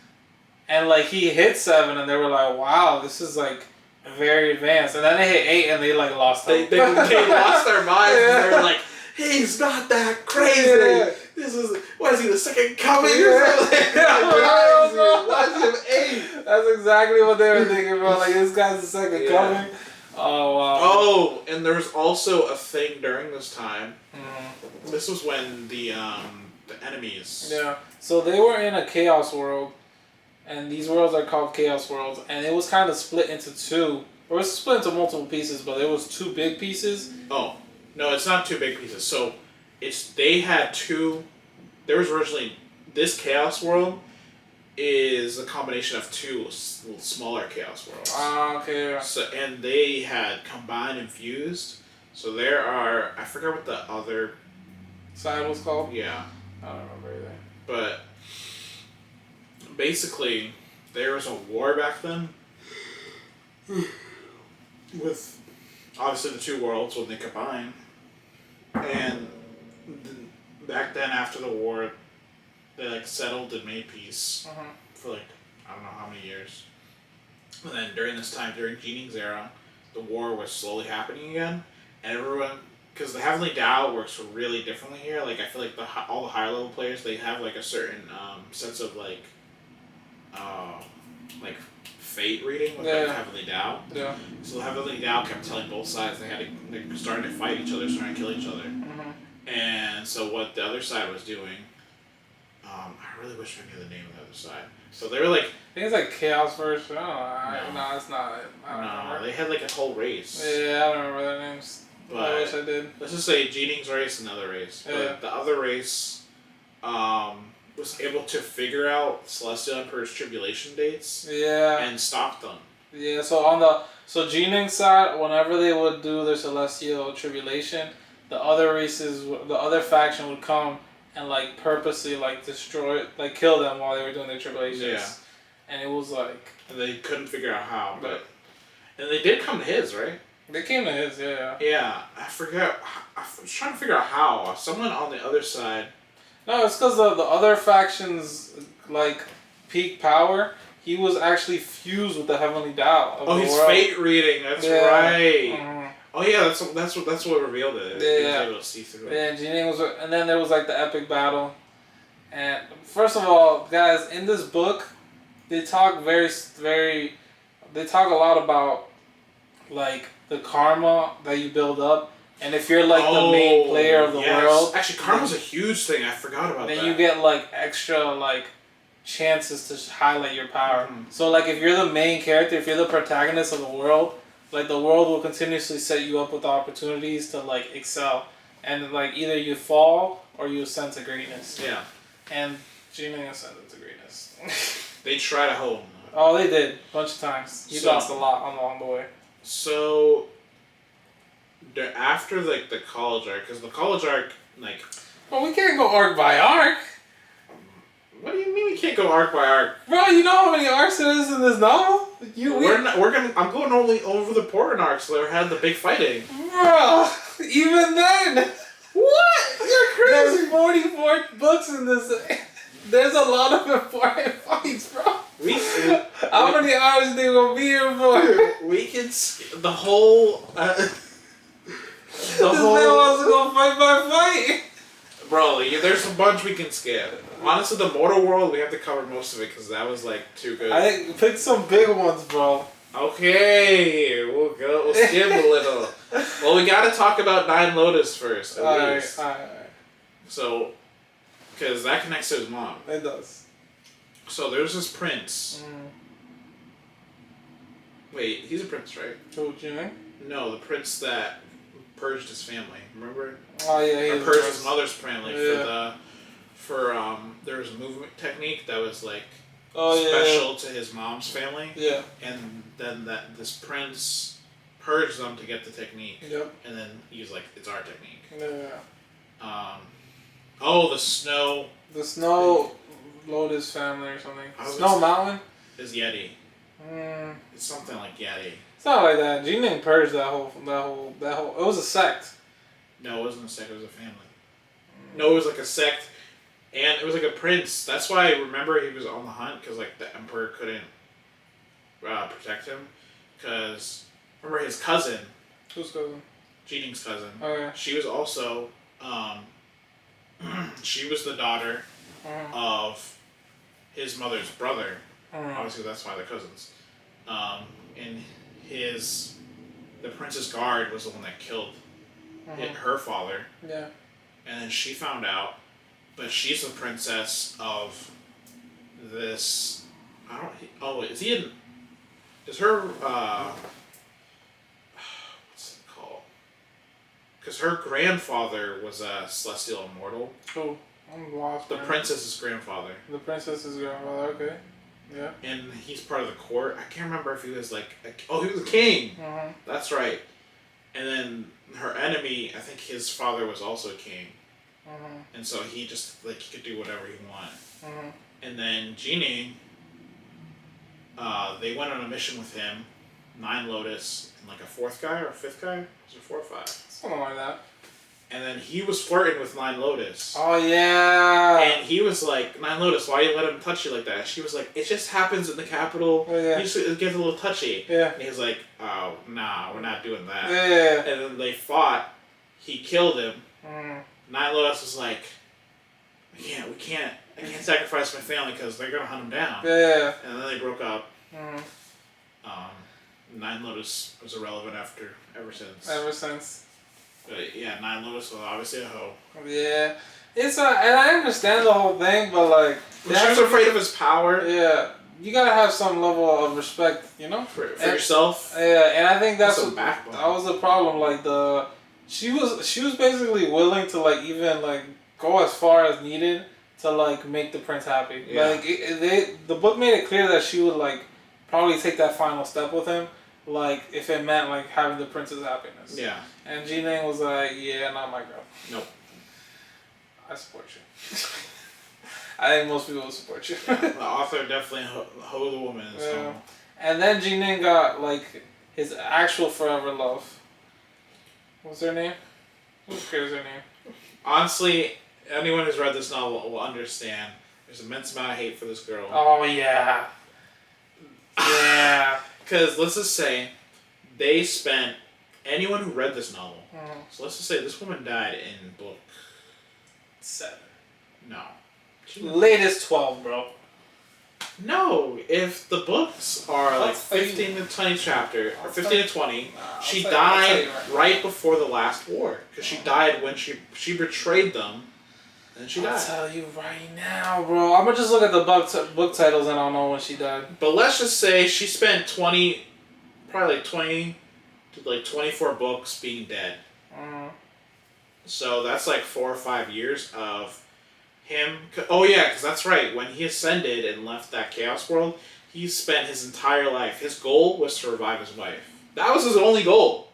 B: And like he hit 7 and they were like, wow, this is like very advanced. And then they hit 8 and they like lost
A: they lost their minds.
B: Yeah.
A: And they were like, he's not that crazy. Yeah. This is, what is he, the second coming or something? Why is he 8?
B: That's exactly what they were thinking, bro. Like, this guy's the second coming. Oh, wow.
A: Oh, and there was also a thing during this time. This was when the enemies.
B: Yeah. So they were in a chaos world. And these worlds are called Chaos Worlds. And it was kind of split into 2. Or it was split into multiple pieces, but there was 2 big pieces.
A: Oh. No, it's not 2 big pieces. So, they had 2... There was originally... This Chaos World is a combination of 2 smaller Chaos Worlds.
B: Okay.
A: So, and they had combined and fused. So there are... I forget what the other...
B: side was called?
A: Yeah.
B: I don't remember either.
A: But... Basically, there was a war back then with obviously the 2 worlds when they combined. And back then, after the war, they like settled and made peace for like I don't know how many years. And then during this time, during Jining's era, the war was slowly happening again, and everyone. Because the Heavenly Dao works really differently here. Like I feel like all the higher level players, they have like a certain sense of like fate reading with like Heavenly Dao.
B: Yeah.
A: So the Heavenly Dao kept telling both sides they started to fight each other, starting to kill each other. And so what the other side was doing, I really wish I knew the name of the other side. So they were like...
B: I think it's like Chaos Verse. No, it's not.
A: No, they had like a whole race.
B: Yeah, I don't remember their names. But I wish I did.
A: Let's just say Jining's race and the other race. But the other race, was able to figure out Celestial Emperor's tribulation dates.
B: Yeah.
A: And stop them.
B: Yeah. So on the Jining's side, whenever they would do their celestial tribulation, the other races, the other faction would come and like purposely like destroy, like kill them while they were doing their tribulations.
A: Yeah.
B: And it was like.
A: And they couldn't figure out how, but and they did come to his, right?
B: They came to his, yeah.
A: Yeah, I forgot. I was trying to figure out how. Someone on the other side.
B: No, it's because the other factions like peak power. He was actually fused with the heavenly Tao.
A: Oh, his fate reading. That's right.
B: Mm-hmm.
A: Oh yeah, that's what revealed it.
B: Yeah.
A: He was able to see through it.
B: Yeah, Jining was, and then there was like the epic battle. And first of all, guys, in this book, they talk they talk a lot about like the karma that you build up, and if you're like the main player of the world.
A: Actually, karma's a huge thing. I forgot about that.
B: Then you get like extra like chances to highlight your power.
A: Mm-hmm.
B: So like if you're the main character, if you're the protagonist of the world, like the world will continuously set you up with opportunities to like excel, and like either you fall or you ascend to greatness.
A: Yeah.
B: And Jining ascended to greatness.
A: They tried to hold him.
B: Oh, they did a bunch of times. He lost a lot along the way.
A: So after like the college arc, because the college arc like.
B: Well, we can't go arc by arc.
A: What do you mean we can't go arc by arc?
B: Bro, you know how many arcs there is in this novel?
A: I'm going only over the important arcs where they had the big fighting.
B: Bro, even then.
A: What? You're crazy.
B: There's 44 books in this. There's a lot of important fights, bro. How many hours they gonna be here for?
A: We can the whole.
B: This man wants to go fight by fight.
A: Bro, there's a bunch we can skip. Honestly, the Mortal World, we have to cover most of it because that was like too good.
B: I think pick some big ones, bro.
A: Okay, we'll skip a little. Well, we gotta talk about Nine Lotus first, at least.
B: Alright.
A: So, because that connects to his mom.
B: It does.
A: So there's this prince. Wait, he's a prince, right?
B: Who, Jining?
A: No, the prince that purged his family. Remember?
B: Oh yeah, he
A: purged his mother's family
B: yeah.
A: there was a movement technique that was like
B: special
A: special to his mom's family.
B: Yeah.
A: And then this prince purged them to get the technique.
B: Yep.
A: And then he's like, it's our technique.
B: Yeah.
A: The snow.
B: The Snow Lotus family or something. Snow Mountain?
A: Is Yeti. It's something like Yeti.
B: It's not like that. Jining purged that whole. It was a sect.
A: No, it wasn't a sect. It was a family. No, it was like a sect, and it was like a prince. That's why I remember he was on the hunt because like the emperor couldn't protect him. Because remember his cousin.
B: Whose cousin?
A: Jining's cousin.
B: Oh yeah.
A: She was also. She was the daughter of his mother's brother. Obviously, that's why they're cousins. And the prince's guard was the one that killed her father.
B: Yeah.
A: And then she found out, but she's the princess of this. Is her what's it called? Because her grandfather was a celestial immortal.
B: Oh, I'm lost.
A: The princess's grandfather.
B: The princess's grandfather. Okay. Yeah.
A: And he's part of the court. I can't remember if he was like he was a king. That's right. And then her enemy, I think his father was also a king. And so he just he could do whatever he wanted. And then Jining, they went on a mission with him, Nine Lotus, and like a fourth guy or a fifth guy. Was it 4 or 5?
B: Something like that.
A: And then he was flirting with Nine Lotus.
B: Oh yeah.
A: And he was like, Nine Lotus, why you let him touch you like that? She was like, it just happens in the capital.
B: Oh, yeah.
A: It gets a little touchy.
B: Yeah.
A: And he was like, oh nah, we're not doing that.
B: Yeah.
A: And then they fought. He killed him. Nine Lotus was like, I can't sacrifice my family because they're gonna hunt him down.
B: Yeah.
A: And then they broke up. Nine Lotus was irrelevant ever since. But yeah, Nine Lotus was obviously a hoe.
B: Yeah. And I understand the whole thing, but like...
A: She was afraid of his power.
B: Yeah. You gotta have some level of respect, you know?
A: For yourself.
B: Yeah, and I think that
A: was
B: the problem. Like she was basically willing to like even like go as far as needed to like make the prince happy.
A: Yeah.
B: Like the book made it clear that she would like probably take that final step with him, like if it meant like having the prince's happiness.
A: Yeah.
B: And Jining was like, yeah, not my girl.
A: Nope.
B: I support you. I think most people will support you.
A: Yeah, the author definitely hoe the woman. So.
B: And then Jining got like his actual forever love. What's her name? Who cares her name?
A: Honestly, anyone who's read this novel will understand. There's an immense amount of hate for this girl.
B: Oh yeah. Yeah.
A: Because let's just say, they spent anyone who read this novel.
B: Mm-hmm.
A: So let's just say this woman died in book
B: 7.
A: No.
B: Latest 12, bro.
A: No, if the books are like
B: I'll tell
A: 15 to 20 chapter, or 15 to 20, she
B: I'll
A: died
B: tell you
A: right before the last war. Because she died when she betrayed them, and she died.
B: I'll tell you right now, bro. I'm gonna just look at the book titles and I'll know when she died.
A: But let's just say she spent probably like 20 to like 24 books being dead.
B: Mm.
A: So that's like 4 or 5 years of him. Oh yeah, because that's right. When he ascended and left that chaos world, he spent his entire life. His goal was to revive his wife. That was his only goal.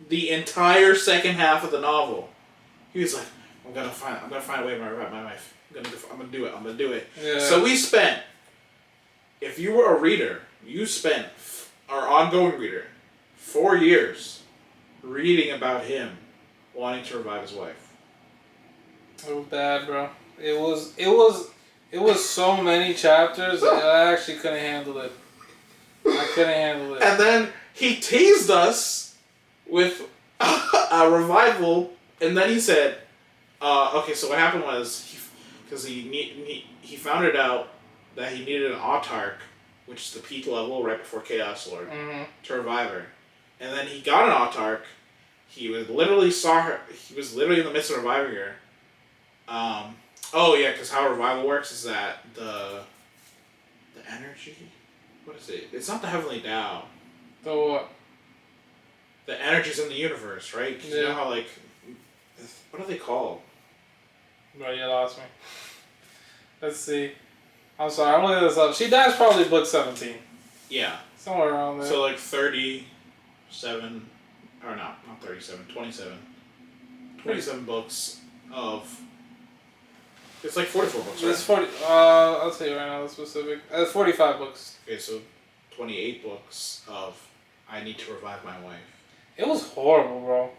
A: The entire second half of the novel, he was like, I'm gonna find a way to revive my wife. I'm gonna do it.
B: Yeah.
A: So we spent. If you were a reader, you spent our ongoing reader 4 years reading about him wanting to revive his wife.
B: It was bad, bro. It was so many chapters. I actually couldn't handle it. I couldn't handle it.
A: And then he teased us with a revival, and then he said, okay, so what happened was, because he found it out that he needed an autarch, which is the peak level right before Chaos Lord, to revive her. And then he got an autarch. He was literally in the midst of reviving her. Because how revival works is that the energy, what is it? It's not the Heavenly Tao.
B: The what?
A: The energies in the universe, right? 'Cause you know how like, what are they called?
B: Bro, you lost me. Let's see. I'm sorry, I'm looking this up. She dies probably book 17.
A: Yeah.
B: Somewhere around there.
A: So like 37, or not 37, 27. 27 books of... It's like 44 books, right?
B: It's 40. I'll tell you right now the specific. 45 books.
A: Okay, so 28 books of I need to revive my wife.
B: It was horrible, bro.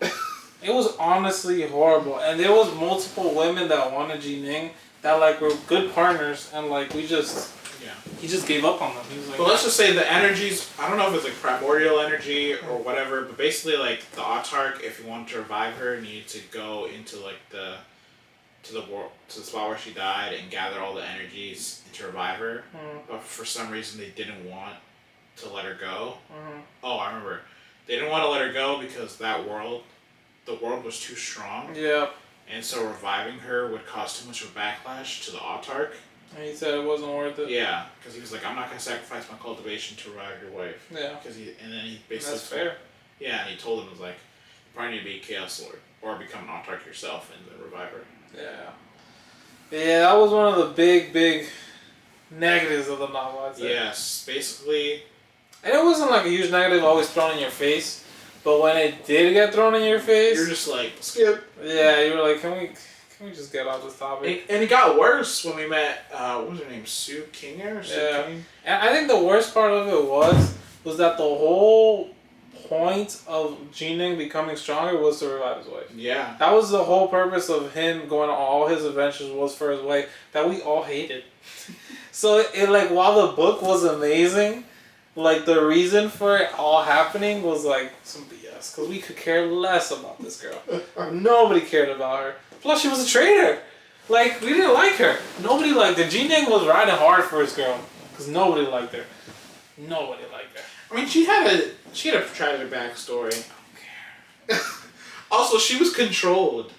B: It was honestly horrible, and there was multiple women that wanted Jining that like were good partners, and like he just gave up on them. He was like,
A: but let's just say the energies. I don't know if it's like primordial energy or whatever, but basically like the autarch, if you wanted to revive her, needed to go into like the spot where she died and gather all the energies to revive her. But for some reason they didn't want to let her go. Oh, I remember. They didn't want to let her go because the world was too strong.
B: Yeah.
A: And so reviving her would cause too much of a backlash to the autarch.
B: And he said it wasn't worth it.
A: Yeah, because he was like, I'm not going to sacrifice my cultivation to revive your wife.
B: Yeah.
A: And then he basically...
B: That's fair.
A: Yeah, and he told him, it was like, you probably need to be a Chaos Lord, or become an autarch yourself and then revive her.
B: Yeah. Yeah, that was one of the big negatives of the novel, I'd say.
A: Yes, basically...
B: And it wasn't like a huge negative always thrown in your face, but when it did get thrown in your face...
A: You're just like, skip.
B: Yeah, you were like, can we just get off this topic?
A: And it got worse when we met, what was her name, Sue Kinger?
B: King? And I think the worst part of it was that the whole point of Jining becoming stronger was to revive his wife.
A: Yeah.
B: That was the whole purpose of him going on all his adventures was for his wife that we all hated. So it like while the book was amazing, like the reason for it all happening was like some BS because we could care less about this girl. Nobody cared about her. Plus she was a traitor. Like we didn't like her. Nobody liked her. Jining was riding hard for his girl because nobody liked her. Nobody liked her.
A: I mean, she had a tragic backstory. I don't care. Also, she was controlled.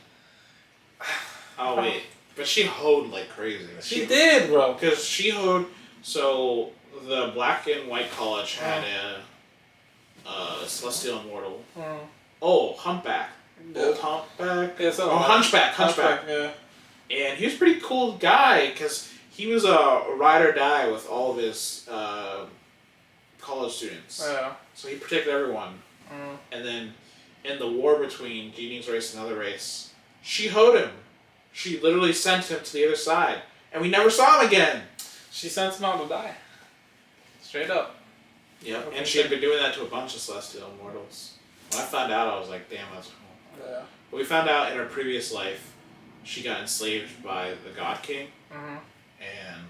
A: Oh wait, but she hoed like crazy.
B: She did, bro.
A: Because she hoed. So the Black and White College had a Celestial Immortal. Oh, Humpback. Old Humpback.
B: Yeah,
A: Hunchback.
B: Yeah.
A: And he was a pretty cool guy because he was a ride or die with all of his college students.
B: Yeah.
A: So he protected everyone. And then in the war between Jeaning's race and another race, she hoed him. She literally sent him to the other side. And we never saw him again.
B: She sent him out to die. Straight up.
A: Yeah, and she had been doing that to a bunch of Celestial Immortals. When I found out, I was like, damn, that's cool.
B: Yeah.
A: But we found out in her previous life, she got enslaved by the God King. And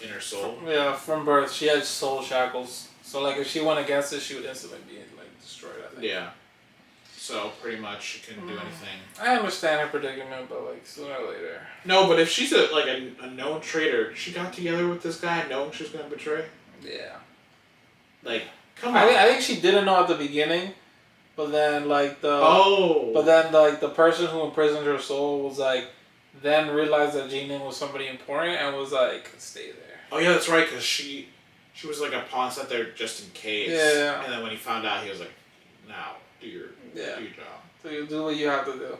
A: in her soul.
B: Yeah, from birth, she had soul shackles. So, like, if she went against it, she would instantly be, like, destroyed, I think.
A: Yeah. So, pretty much, she couldn't do anything.
B: I understand her predicament, but, like, sooner or later.
A: No, but if she's a known traitor, she got together with this guy knowing she was going to betray?
B: Yeah.
A: Like, come on.
B: I think she didn't know at the beginning, but then, like, the person who imprisoned her soul was, like, then realized that Jining was somebody important and was, like, stay there.
A: Oh, yeah, that's right, because she was, like, a pawn set there just in case.
B: Yeah.
A: And then when he found out, he was like, now, do your job.
B: So you do what you have to do.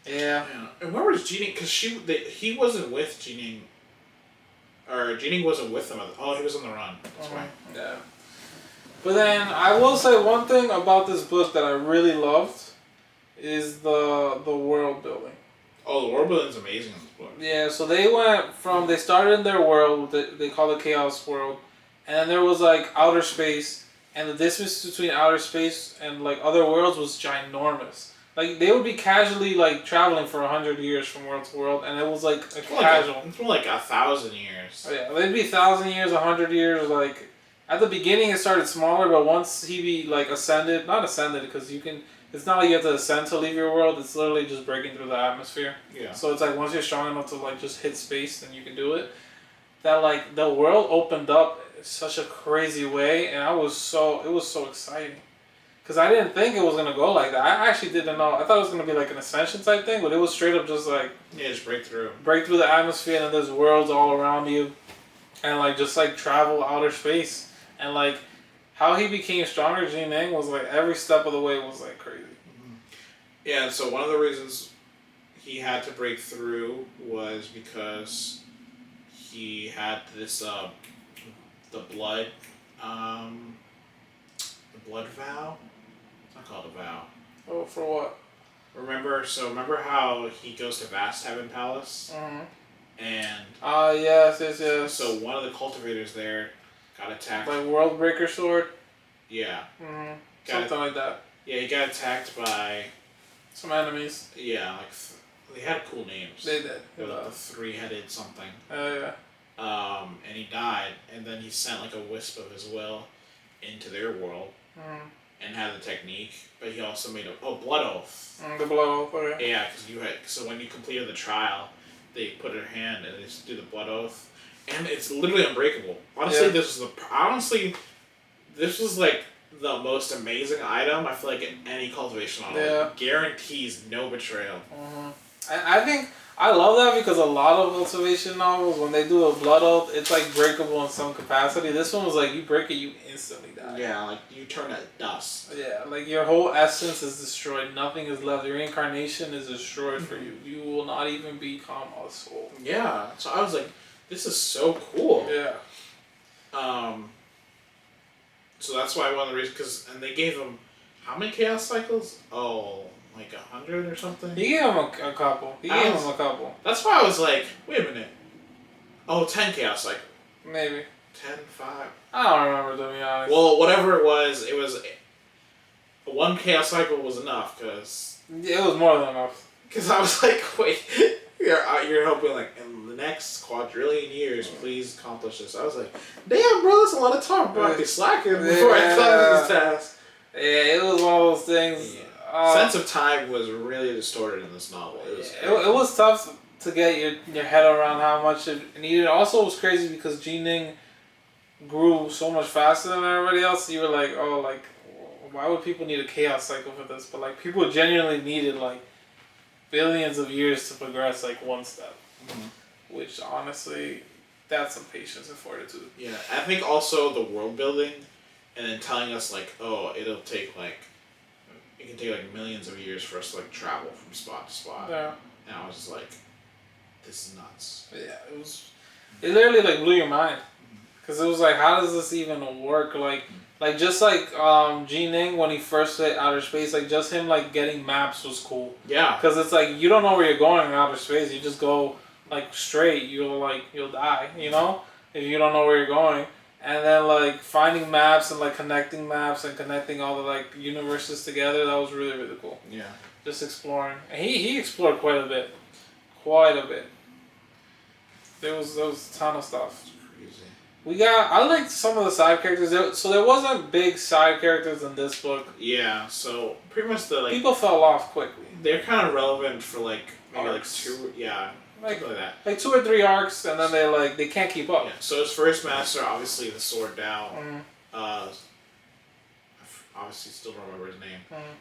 B: Yeah.
A: And where was Jining? Because he wasn't with Jining. Or Jining wasn't with them. Oh, he was on the run. That's right.
B: Yeah. But then I will say one thing about this book that I really loved is the world building.
A: Oh, the world building's amazing in this book.
B: Yeah, so they started in their world, they call it Chaos World, and then there was like outer space, and the distance between outer space and like other worlds was ginormous. Like they would be casually like traveling for 100 years from world to world, and it was like a casual.
A: It's more like 1,000 years.
B: Oh, yeah, they'd be 1,000 years, 100 years. Like at the beginning, it started smaller, but once he be like not ascended, because you can. It's not like you have to ascend to leave your world. It's literally just breaking through the atmosphere.
A: Yeah.
B: So it's like once you're strong enough to like just hit space, then you can do it. That like the world opened up in such a crazy way, and it was so exciting. Cause I didn't think it was gonna go like that. I actually didn't know. I thought it was gonna be like an ascension type thing, but it was straight up just like
A: just break through
B: the atmosphere, and then there's worlds all around you, and like just like travel outer space, and like. How he became stronger, Jining, was like every step of the way was like crazy.
A: Yeah, and so one of the reasons he had to break through was because he had this the blood vow. It's not called a vow.
B: Oh, for what?
A: Remember how he goes to Vast Heaven Palace? And
B: yes.
A: So one of the cultivators there got attacked.
B: Like World Breaker Sword?
A: Yeah.
B: Something like that.
A: Yeah, he got attacked by...
B: some enemies.
A: Yeah, like... they had cool names.
B: They did.
A: The three-headed something.
B: Yeah.
A: And he died, and then he sent like a wisp of his will into their world. And had the technique, but he also made blood oath.
B: The blood oath, okay.
A: Yeah, so when you completed the trial, they put her hand and they just do the blood oath. And it's literally unbreakable. Honestly, this was like the most amazing item I feel like in any cultivation novel.
B: Yeah.
A: It guarantees no betrayal.
B: I think I love that because a lot of cultivation novels, when they do a blood oath, it's like breakable in some capacity. This one was like you break it, you instantly die.
A: Yeah, like you turn to dust.
B: Yeah, like your whole essence is destroyed. Nothing is left. Your reincarnation is destroyed for you. You will not even become a soul.
A: Yeah. So I was like, this is so cool.
B: Yeah.
A: So that's why one of the reasons, and they gave him, how many chaos cycles? Oh, like 100 or something?
B: He gave him a couple.
A: That's why I was like, wait a minute. Oh, 10 chaos cycles.
B: Maybe.
A: 10, 5.
B: I don't remember, to be honest.
A: Well, whatever it was, one chaos cycle was enough, because...
B: it was more than enough.
A: Because I was like, wait, you're hoping, like, in the next quadrillion years, please accomplish this. I was like, damn, bro, that's a lot of time. Bro, I'd be slacking before I thought of this task.
B: Yeah, it was one of those things.
A: Yeah. Sense of time was really distorted in this novel.
B: It was tough to get your head around how much it needed. Also, it was crazy because Jining grew so much faster than everybody else. You were like, oh, like, why would people need a chaos cycle for this? But, like, people genuinely needed, like, billions of years to progress, like, one step. Which, honestly, that's some patience and fortitude.
A: Yeah, I think also the world building and then telling us, like, oh, it can take, like, millions of years for us to, like, travel from spot to spot.
B: Yeah.
A: And I was just like, this is nuts.
B: Yeah, it literally like blew your mind. Because it was like, how does this even work? Like just like G-Ning when he first hit outer space, like just him like getting maps was cool.
A: Yeah.
B: Because it's like you don't know where you're going in outer space. You just go like straight. You'll die. You know, if you don't know where you're going. And then like finding maps and like connecting maps and connecting all the like universes together. That was really really cool.
A: Yeah.
B: Just exploring. And he explored quite a bit. Quite a bit. There was a ton of stuff. I liked some of the side characters. So there wasn't big side characters in this book.
A: Yeah, so pretty much
B: people fell off quickly.
A: They're kind of relevant for maybe
B: arcs.
A: like 2, like that.
B: Like 2 or 3 arcs, and then they can't keep up.
A: Yeah. So his first master, obviously the Sword Dao. Obviously still don't remember his name.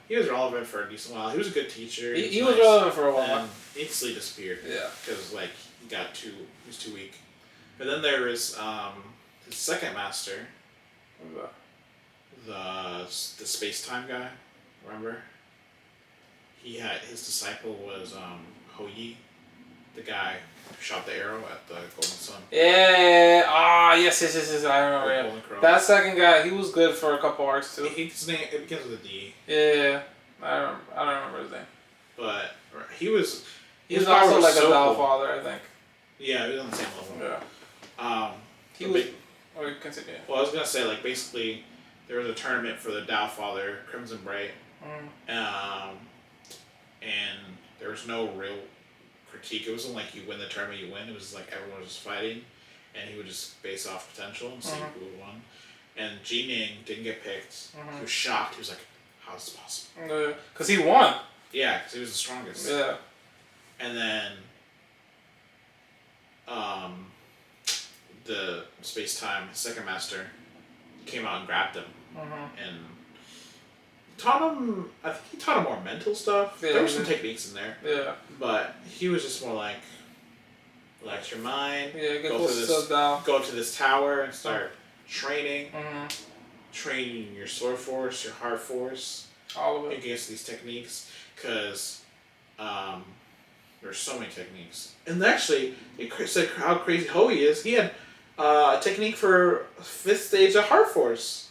A: He was relevant for a decent while. He was a good teacher.
B: He was relevant for a while.
A: And instantly disappeared.
B: Yeah.
A: Because he was too weak. But then there was his second master, the space-time guy, remember? His disciple was Ho Yi, the guy who shot the arrow at the Golden Sun.
B: Yeah, yes, I remember. Yeah. That second guy, he was good for a couple arcs too.
A: His name, it begins with a D.
B: Yeah, I don't remember his name.
A: But he was
B: also like
A: so
B: a Dao
A: cool.
B: father, I think.
A: Yeah, he was on the same level.
B: Yeah. He was. Or continue.
A: Well, I was gonna say basically, there was a tournament for the Dao Father, Crimson Bright, and there was no real critique. It wasn't like you win the tournament, you win. It was like everyone was just fighting, and he would just base off potential and see who won. And G-Ning didn't get picked. He was shocked. He was like, "How is this possible?"
B: Because he won.
A: Yeah, because he was the strongest.
B: Yeah.
A: And then, the space-time second master came out and grabbed him and taught him. I think he taught him more mental stuff.
B: Yeah,
A: there were some techniques in there.
B: Yeah.
A: But he was just more like, relax your mind.
B: Yeah.
A: Go to this tower and start training. Training your sword force, your heart force.
B: All of it
A: against these techniques, because there's so many techniques. And actually, it said how crazy Hoey is. He had a technique for 5th stage of Heart Force.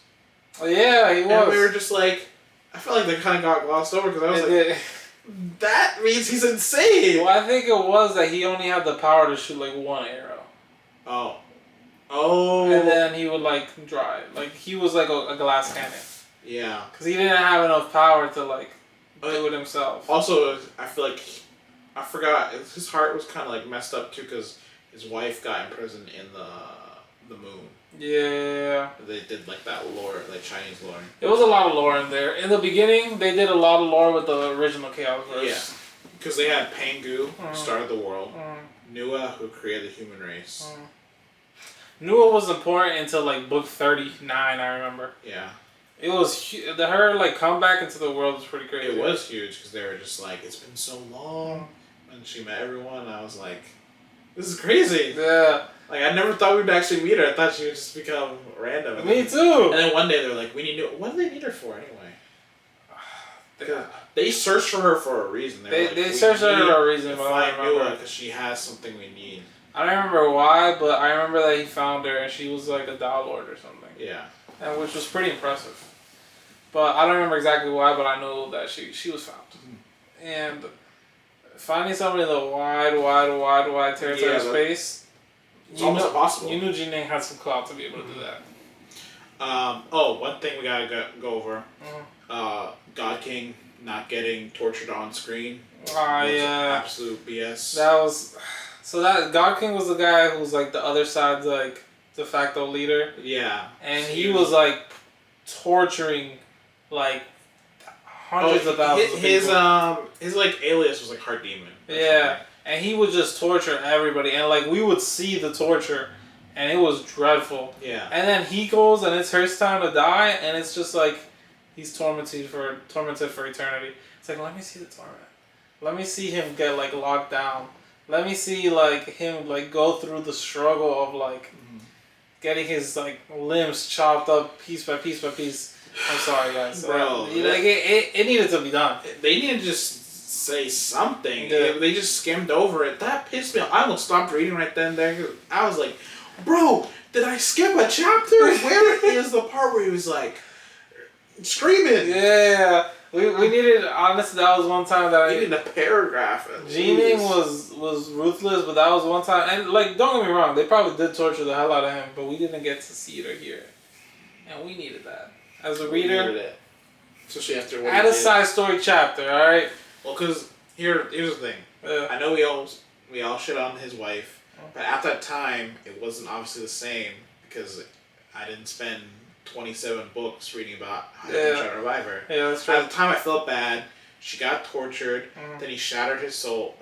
B: Oh yeah, he was.
A: And we were just like, I felt like they kind of got glossed over because I was that means he's insane.
B: Well, I think it was that he only had the power to shoot like 1 arrow.
A: Oh.
B: And then he would drive. He was like a glass cannon.
A: Yeah.
B: Because he didn't have enough power to do it himself.
A: Also, I feel like I forgot his heart was kind of messed up too because his wife got imprisoned in the moon.
B: Yeah.
A: They did that lore, Chinese lore.
B: There was a lot of lore in there. In the beginning, they did a lot of lore with the original Chaos Verse.
A: Yeah. Because they had Pangu, who started the world. Nua, who created the human race.
B: Nua was important until book 39, I remember.
A: Yeah.
B: It was her comeback into the world was pretty crazy.
A: It was huge because they were just it's been so long, and she met everyone. And I was like, this is crazy.
B: Yeah.
A: I never thought we'd actually meet her. I thought she would just become random.
B: Me too.
A: And then one day they're like, we need to. What do they need her for anyway? They searched for her for a reason.
B: They searched for her for a reason.
A: To find Nua because she has something we need.
B: I don't remember why, but I remember that he found her and she was a Dao Lord or something.
A: Yeah.
B: And which was pretty impressive. But I don't remember exactly why, but I know that she was found. And finding somebody in the wide territory of space,
A: it's almost impossible.
B: You knew G-Ning had some clout to be able to do that.
A: One thing we gotta go over. God King not getting tortured on screen.
B: Yeah.
A: Absolute BS.
B: That was... So that God King was the guy who was the other side's de facto leader.
A: Yeah.
B: And he was torturing hundreds of thousands of people.
A: His alias was Heart Demon.
B: Yeah. And he would just torture everybody, and we would see the torture, and it was dreadful.
A: Yeah.
B: And then he goes, and it's his time to die, and it's just he's tormented for eternity. It's let me see the torment. Let me see him get locked down. Let me see him go through the struggle of getting his limbs chopped up piece by piece by piece. I'm sorry, guys.
A: Bro,
B: it needed to be done.
A: They need to just say something.
B: Yeah.
A: They just skimmed over it. That pissed me off. I almost stopped reading right then and there. I was like, bro, did I skip a chapter? Where is the part where he was like screaming?
B: Yeah. We needed, honestly, that was one time that
A: I needed a paragraph.
B: Jeaning was ruthless, but that was one time. And, like, don't get me wrong, they probably did torture the hell out of him, but we didn't get to see it or hear it. And we needed that. As a reader,
A: especially after what
B: add a side story chapter, alright?
A: Well, because here's the thing.
B: Yeah.
A: I know we all shit on his wife, but at that time, it wasn't obviously the same because I didn't spend 27 books reading about how to try to revive her.
B: Yeah, that's true.
A: At the time, I felt bad. She got tortured. Then he shattered her soul,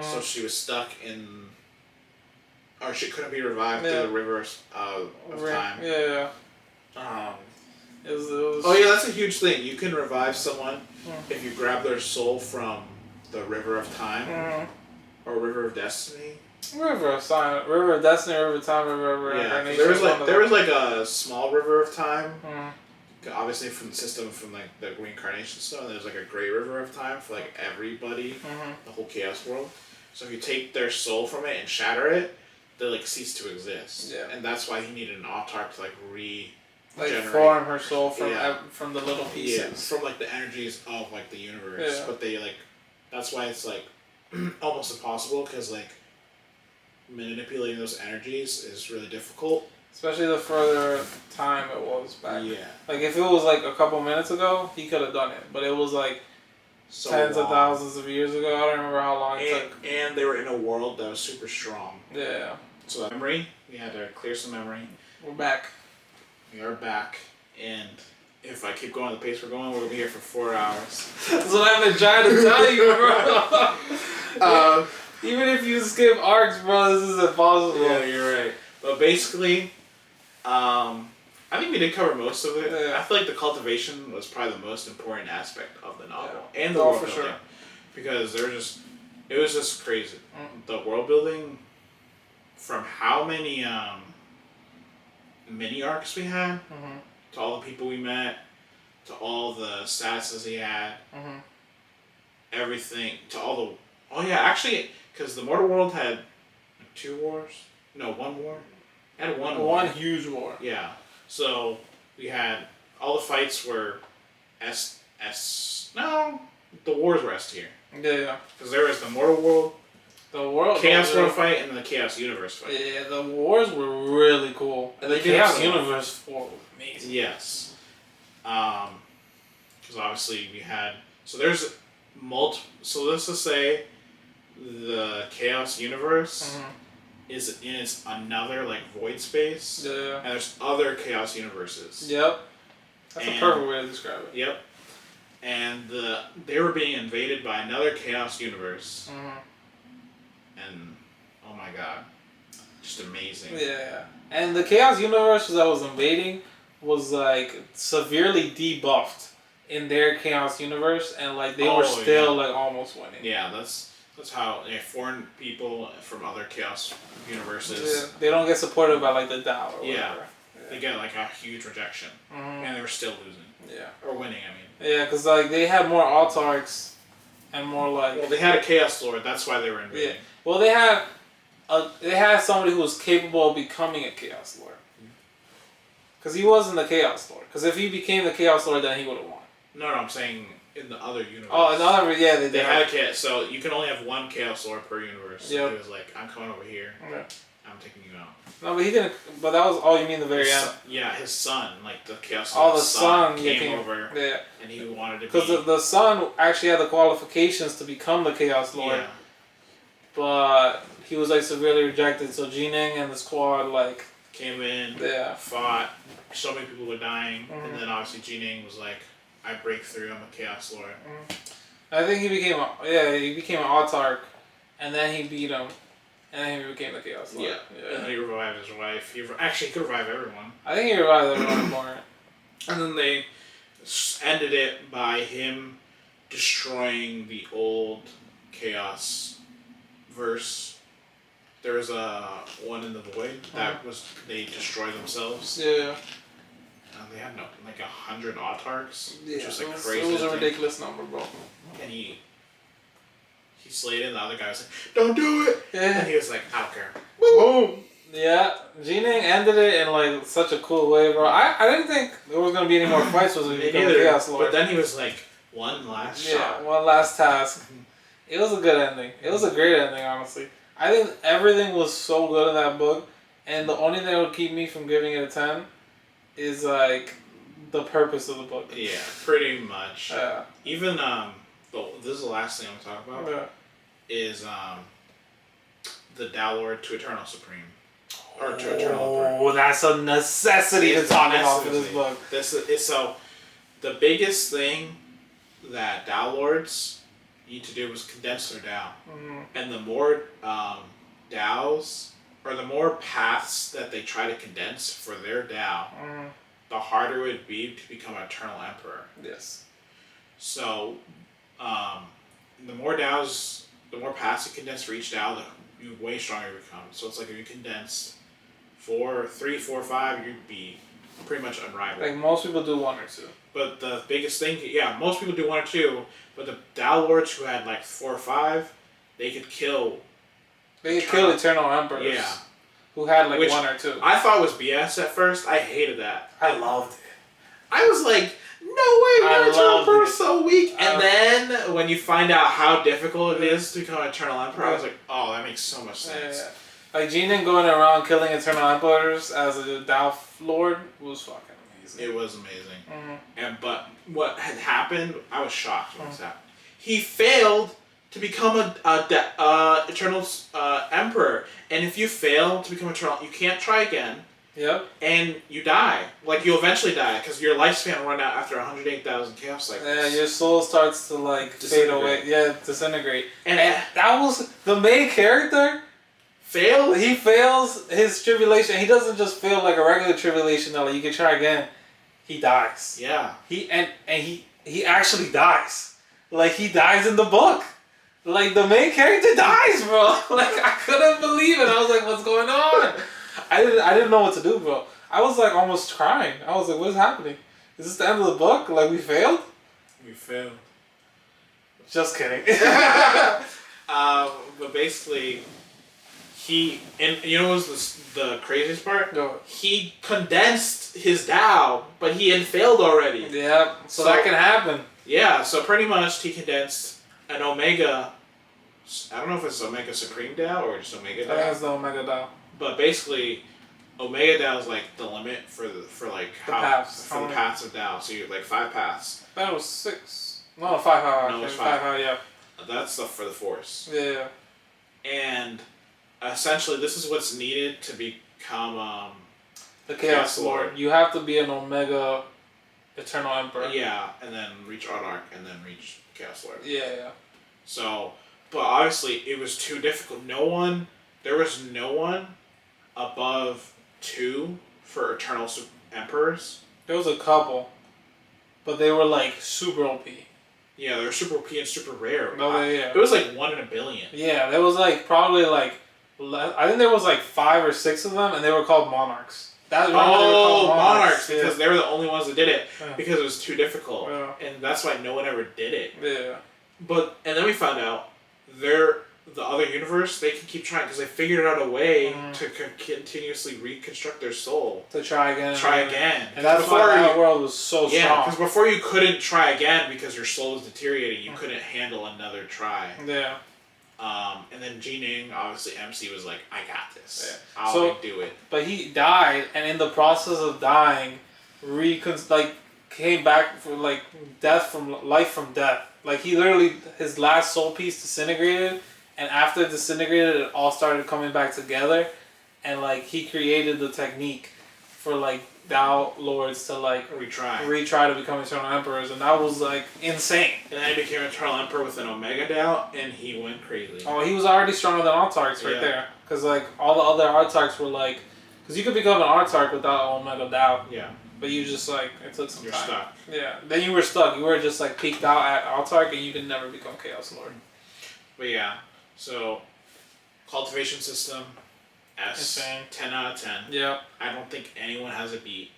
A: so she was stuck in, or she couldn't be revived through the river of time.
B: Yeah.
A: It was. Oh yeah, that's a huge thing. You can revive someone if you grab their soul from the river of time or river of destiny.
B: River of Destiny, River of Time, River of Rennegade.
A: There was like a small river of time. Obviously from the system from like the reincarnation stone, there's like a great river of time for like everybody, the whole chaos world. So if you take their soul from it and shatter it, they like cease to exist. Yeah. And that's why he needed an autark to like
B: form her soul from the little pieces.
A: Yeah, from like the energies of like the universe. Yeah. But they like, that's why it's like almost impossible because like manipulating those energies is really difficult.
B: Especially the further time it was back.
A: Yeah.
B: Like if it was like a couple minutes ago, he could have done it. But it was like tens of thousands of years ago. I don't remember how long it took.
A: And they were in a world that was super strong.
B: Yeah.
A: So memory, we had to clear some memory.
B: We're back.
A: We are back. And if I keep going the pace we're going, we'll be here for 4 hours.
B: That's what I've been trying to tell you, bro. Even if you skip arcs, bro, this is impossible.
A: Yeah, you're right. But basically, I think we did cover most of it. Yeah. I feel like the cultivation was probably the most important aspect of the novel and the world building, sure. Because it was just crazy. The world building, from how many mini arcs we had, to all the people we met, to all the statuses he had, everything, to all the actually, because the Mortal World had 2 wars. No, 1 war. It had one war.
B: One huge war.
A: Yeah. So we had all the fights were no, the wars were S tier.
B: Yeah.
A: Because there was the Mortal World, Chaos World fight, and the Chaos Universe fight.
B: Yeah, the wars were really cool. And the Chaos Universe war was amazing.
A: Yes. Because obviously we had there's so let's just say the Chaos Universe is in its another like void space.
B: Yeah.
A: And there's other Chaos Universes.
B: Yep. That's a perfect way to describe it.
A: Yep. And they were being invaded by another Chaos Universe. And oh my god, just amazing.
B: Yeah. And the Chaos Universe that was invading was like severely debuffed in their Chaos Universe, and like they were still like almost winning.
A: Yeah, that's how foreign people from other Chaos Universes.
B: Yeah, they don't get supported by like the Tao or whatever.
A: Yeah. They get like a huge rejection, and they were still losing.
B: Yeah.
A: Or winning, I mean.
B: Yeah, because like they had more autarks and more like.
A: Well, they had a Chaos Lord. That's why they were invading.
B: Yeah. Well, they had somebody who was capable of becoming a Chaos Lord. Because he wasn't the Chaos Lord. Because if he became the Chaos Lord, then he would have won.
A: No, I'm saying in the other universe.
B: Oh, in the other, yeah, they
A: had a Chaos. So you can only have 1 Chaos Lord per universe. So he was like, "I'm coming over here.
B: Yeah.
A: I'm taking you out."
B: No, but he didn't. But that was all you mean the very end.
A: Yeah, his son, like the Chaos
B: Lord.
A: Oh,
B: the son
A: came over.
B: Yeah.
A: And he wanted to.
B: Because the son actually had the qualifications to become the Chaos Lord.
A: Yeah.
B: But he was like severely rejected. So Jining and the squad like
A: came in.
B: Yeah.
A: Fought. So many people were dying, and then obviously Jining was like, "I break through. I'm a Chaos Lord."
B: I think he became an autark, and then he beat him, and then he became the Chaos Lord.
A: Yeah. And he revived his wife. He could revive everyone.
B: I think he revived everyone for it.
A: And then they ended it by him destroying the old Chaos verse. There was one in the void that they destroyed themselves.
B: Yeah.
A: And they had like 100 autarks, which was like
B: crazy.
A: crazy.
B: It was a ridiculous number, bro.
A: And slayed it, and the other guy was like, "Don't do it!"
B: Yeah.
A: And he was like, "I don't care."
B: Boom. Yeah, Jining ended it in like such a cool way, bro. I didn't think there was gonna be any more fights with the Chaos Lord.
A: But then he was like, one last shot.
B: One last task. It was a good ending. It was a great ending, honestly. I think everything was so good in that book, and the only thing that would keep me from giving it a 10 is like the purpose of the book.
A: Yeah, pretty much.
B: Yeah.
A: Even this is the last thing I'm gonna talk about.
B: Yeah.
A: Is the Tao Lord to Eternal Supreme. Or to Eternal Emperor.
B: Oh, that's a necessity to talk about for this book.
A: So the biggest thing that Tao Lords need to do is condense their Tao. And the more Taos, or the more paths that they try to condense for their Tao, the harder it would be to become an Eternal Emperor.
B: Yes.
A: So, the more Taos, the more paths you condense for each Tao, the way stronger you become. So it's like if you condense 3, 4, 5, you'd be pretty much unrivaled.
B: Like most people do 1 or 2.
A: But the biggest thing, most people do 1 or 2, but the Tao Lords who had like 4 or 5, they could kill.
B: They could kill Eternal Emperors.
A: Yeah.
B: Who had like 1 or 2.
A: I thought was BS at first. I hated that.
B: I loved it.
A: I was like, no way, Eternal Emperor is so weak. And then when you find out how difficult it is to become an Eternal Emperor, I was like, oh, that makes so much sense.
B: Yeah. Like Jining going around killing Eternal Emperors as a Tao Lord was fucking amazing.
A: It was amazing. But what had happened, I was shocked when this happened. He failed to become a Eternal Emperor. And if you fail to become Eternal, you can't try again.
B: Yep.
A: And you die. Like, you'll eventually die, because your lifespan will run out after 108,000 chaos cycles.
B: Yeah, your soul starts to, like, fade away. Yeah, disintegrate.
A: And
B: that was the main character.
A: Failed?
B: He fails his tribulation. He doesn't just fail like a regular tribulation, though. Like, you can try again. He dies.
A: Yeah.
B: He actually dies. Like, he dies in the book. Like, the main character dies, bro. Like, I couldn't believe it. I was like, what's going on? I didn't know what to do, bro. I was like almost crying. I was like, what is happening? Is this the end of the book? Like, we failed?
A: We failed.
B: Just kidding.
A: But basically, and you know what was the craziest part?
B: No.
A: He condensed his Tao, but he had failed already.
B: Yeah, so that can happen.
A: Yeah, so pretty much he condensed an Omega, I don't know if it's Omega Supreme Tao or just Omega Tao.
B: I think it's the Omega Tao.
A: But basically, Omega Tao is like the limit for the paths of Tao. So you have like 5 paths.
B: That was 6. No, 5.
A: No, it's 5.
B: Yeah.
A: That's stuff for the Force.
B: Yeah.
A: And essentially, this is what's needed to become
B: the Chaos Lord. You have to be an Omega Eternal Emperor.
A: Yeah, and then reach Ardark, and then reach Chaos Lord.
B: Yeah.
A: So, but obviously, it was too difficult. There was no one above 2 for Eternal Emperors.
B: There was a couple, but they were like super OP.
A: Yeah, they were super OP and super rare.
B: Yeah.
A: It was like 1 in a billion.
B: Yeah, there was like probably like, I think there was like 5 or 6 of them, and they were called Monarchs.
A: Monarchs, because they were the only ones that did it, because it was too difficult.
B: Yeah.
A: And that's why no one ever did it.
B: Yeah.
A: And then we found out the other universe, they can keep trying because they figured out a way to continuously reconstruct their soul.
B: To try again.
A: And
B: that's why that world was so strong.
A: Yeah, because before you couldn't try again because your soul was deteriorating. You couldn't handle another try.
B: Yeah.
A: And then Jining, obviously MC was like, I got this.
B: Yeah.
A: I'll do it.
B: But he died, and in the process of dying, came back for like life from death. Like he literally, his last soul piece disintegrated, and after it disintegrated, it all started coming back together, and like he created the technique for like Tao Lords to like retry to become Eternal Emperors, and that was like insane.
A: And then he became Eternal Emperor with an Omega Tao, and he went crazy.
B: Oh, he was already stronger than Autarchs right there, because like all the other Autarchs were like, because you could become an Autarch without Omega Tao.
A: Yeah.
B: But you just like, it took some time.
A: You're stuck.
B: Yeah. Then you were stuck. You were just like peaked out at Autarch, and you could never become Chaos Lord.
A: But yeah, so cultivation system, S,
B: insane.
A: 10 out of 10.
B: Yeah.
A: I don't think anyone has a beat.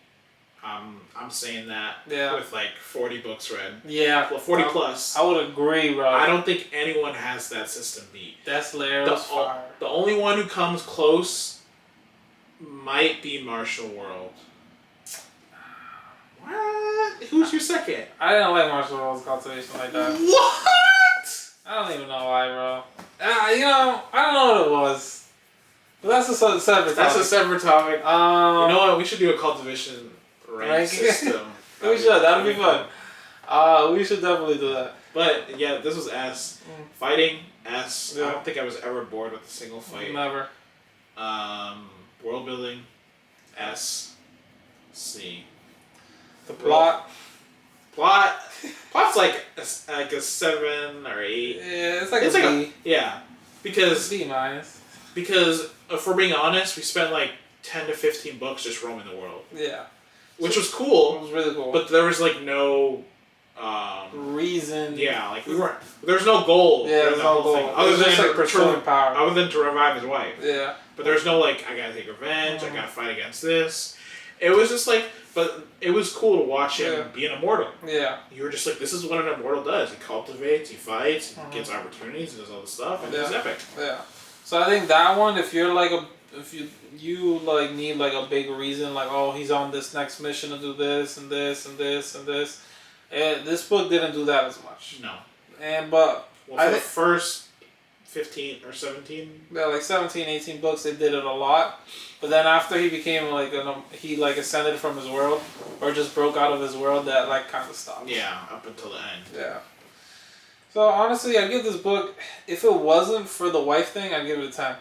A: I'm saying that
B: Yeah.
A: with like 40 books read.
B: Yeah.
A: Well, 40 plus.
B: I would agree, bro.
A: I don't think anyone has that system beat.
B: Desolate Era was fire.
A: The only one who comes close might be Martial World. What? Who's your second?
B: I didn't like Martial World's cultivation like that.
A: What?
B: I don't even know why, bro. You know, I don't know what it was. But that's a separate topic.
A: That's a separate topic. You know what? We should do a cultivation rank system.
B: We should. That'd be fun. We should definitely do that.
A: But yeah, this was S. Fighting S.
B: Yeah.
A: I don't think I was ever bored with a single fight.
B: Never.
A: World building S. C.
B: The plot.
A: Plot's like a 7 or 8.
B: Yeah, it's like a B.
A: Yeah, because
B: B minus.
A: Because if we're being honest, we spent like 10 to 15 books just roaming the world.
B: Yeah.
A: Which was cool.
B: It was really cool.
A: But there was like no
B: reason.
A: Yeah, like we weren't. There's no goal.
B: Yeah, there's no goal.
A: Other than
B: like pursuing power.
A: Other than to revive his wife.
B: Yeah.
A: But there's no like I gotta take revenge. I gotta fight against this. It was just like, but it was cool to watch him be an immortal.
B: Yeah.
A: You were just like, this is what an immortal does. He cultivates, he fights, he gets opportunities, he does all this stuff, and it's epic.
B: Yeah. So I think that one, if you're like if you like need like a big reason, like oh he's on this next mission to do this and this and this and this, this book didn't do that as much.
A: No.
B: But
A: for the first 15 or 17,
B: yeah, like 17, 18 books, they did it a lot. But then after he became like he like ascended from his world or just broke out of his world, that like kind of stopped.
A: Yeah, up until the end.
B: Yeah. So honestly, I'd give this book, if it wasn't for the wife thing, I'd give it a 10.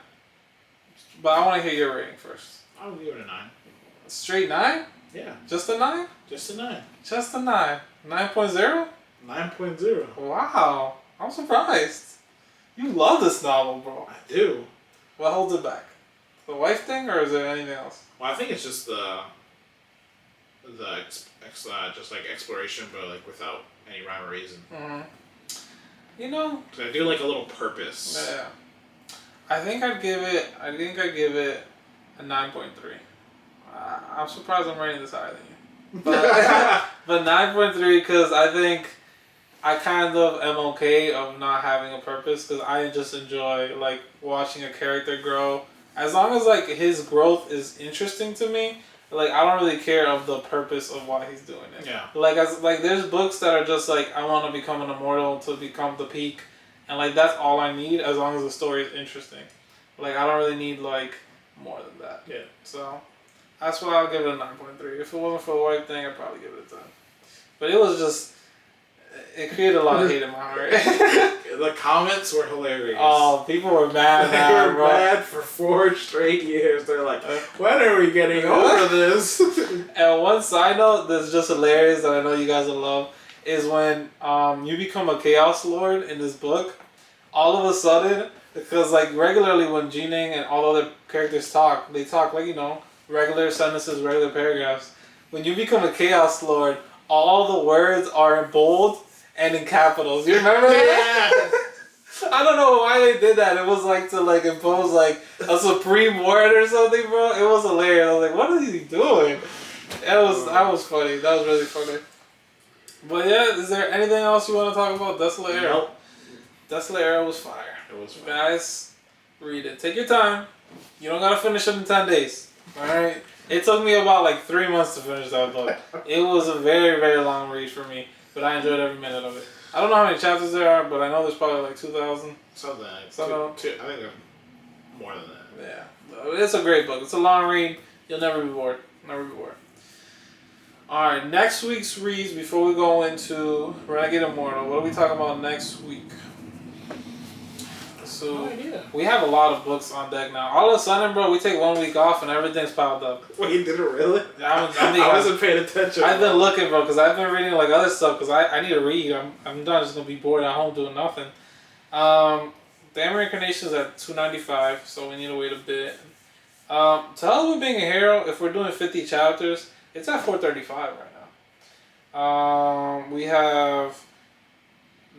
B: But I want to hear your rating first.
A: I would give it a 9.
B: Straight 9?
A: Yeah.
B: Just a 9?
A: Just a 9.
B: Just a 9. 9.0?
A: 9.0.
B: Wow. I'm surprised. You love this novel, bro.
A: I do.
B: What holds it back? The wife thing, or is there anything else?
A: Well, I think it's just the just like exploration, but like without any rhyme or reason.
B: Mm-hmm. You know,
A: I do like a little purpose.
B: Yeah. I think I'd give it a 9.3. I'm surprised I'm rating this higher than you. But 9.3 because I think I kind of am okay of not having a purpose because I just enjoy like watching a character grow. As long as like his growth is interesting to me, like I don't really care of the purpose of why he's doing it.
A: Yeah.
B: Like there's books that are just like I want to become an immortal to become the peak, and like that's all I need as long as the story is interesting. Like I don't really need like more than that.
A: Yeah.
B: So that's why I'll give it a 9.3. If it wasn't for the white thing, I'd probably give it a 10. But it was just. It created a lot of hate in my heart.
A: The comments were hilarious.
B: Oh, people were mad.
A: They were mad for 4 straight years. They're like, when are we getting over this?
B: And one side note that's just hilarious that I know you guys will love is when you become a Chaos Lord in this book, all of a sudden, because like regularly when Jining and all other characters talk, they talk like, you know, regular sentences, regular paragraphs. When you become a Chaos Lord, all the words are in bold and in capitals. You remember that? Yeah. I don't know why they did that. It was like to like impose like a supreme word or something, bro. It was hilarious. I was like, what is he doing? That was funny. That was really funny. But yeah, is there anything else you want to talk about Desolate Era?
A: Nope.
B: Desolate Era was fire.
A: It was fire.
B: Guys, read it. Take your time. You don't gotta finish it in 10 days. Alright? It took me about like 3 months to finish that book. It was a very, very long read for me, but I enjoyed every minute of it. I don't know how many chapters there are, but I know there's probably like 2,000.
A: Something like
B: Something.
A: I think there's more than that.
B: Yeah. It's a great book. It's a long read. You'll never be bored. Never be bored. Alright, next week's reads, before we go into Renegade Immortal, what are we talking about next week? So,
A: No idea.
B: we have a lot of books on deck now. All of a sudden, bro, we take 1 week off and everything's piled up.
A: Wait, did it really?
B: I
A: wasn't paying attention.
B: I've been looking, bro, because I've been reading like other stuff because I need to read. I'm not just going to be bored at home doing nothing. The American Nation is at $2.95, so we need to wait a bit. To Hell with Being a Hero, if we're doing 50 chapters, it's at $4.35 right now. We have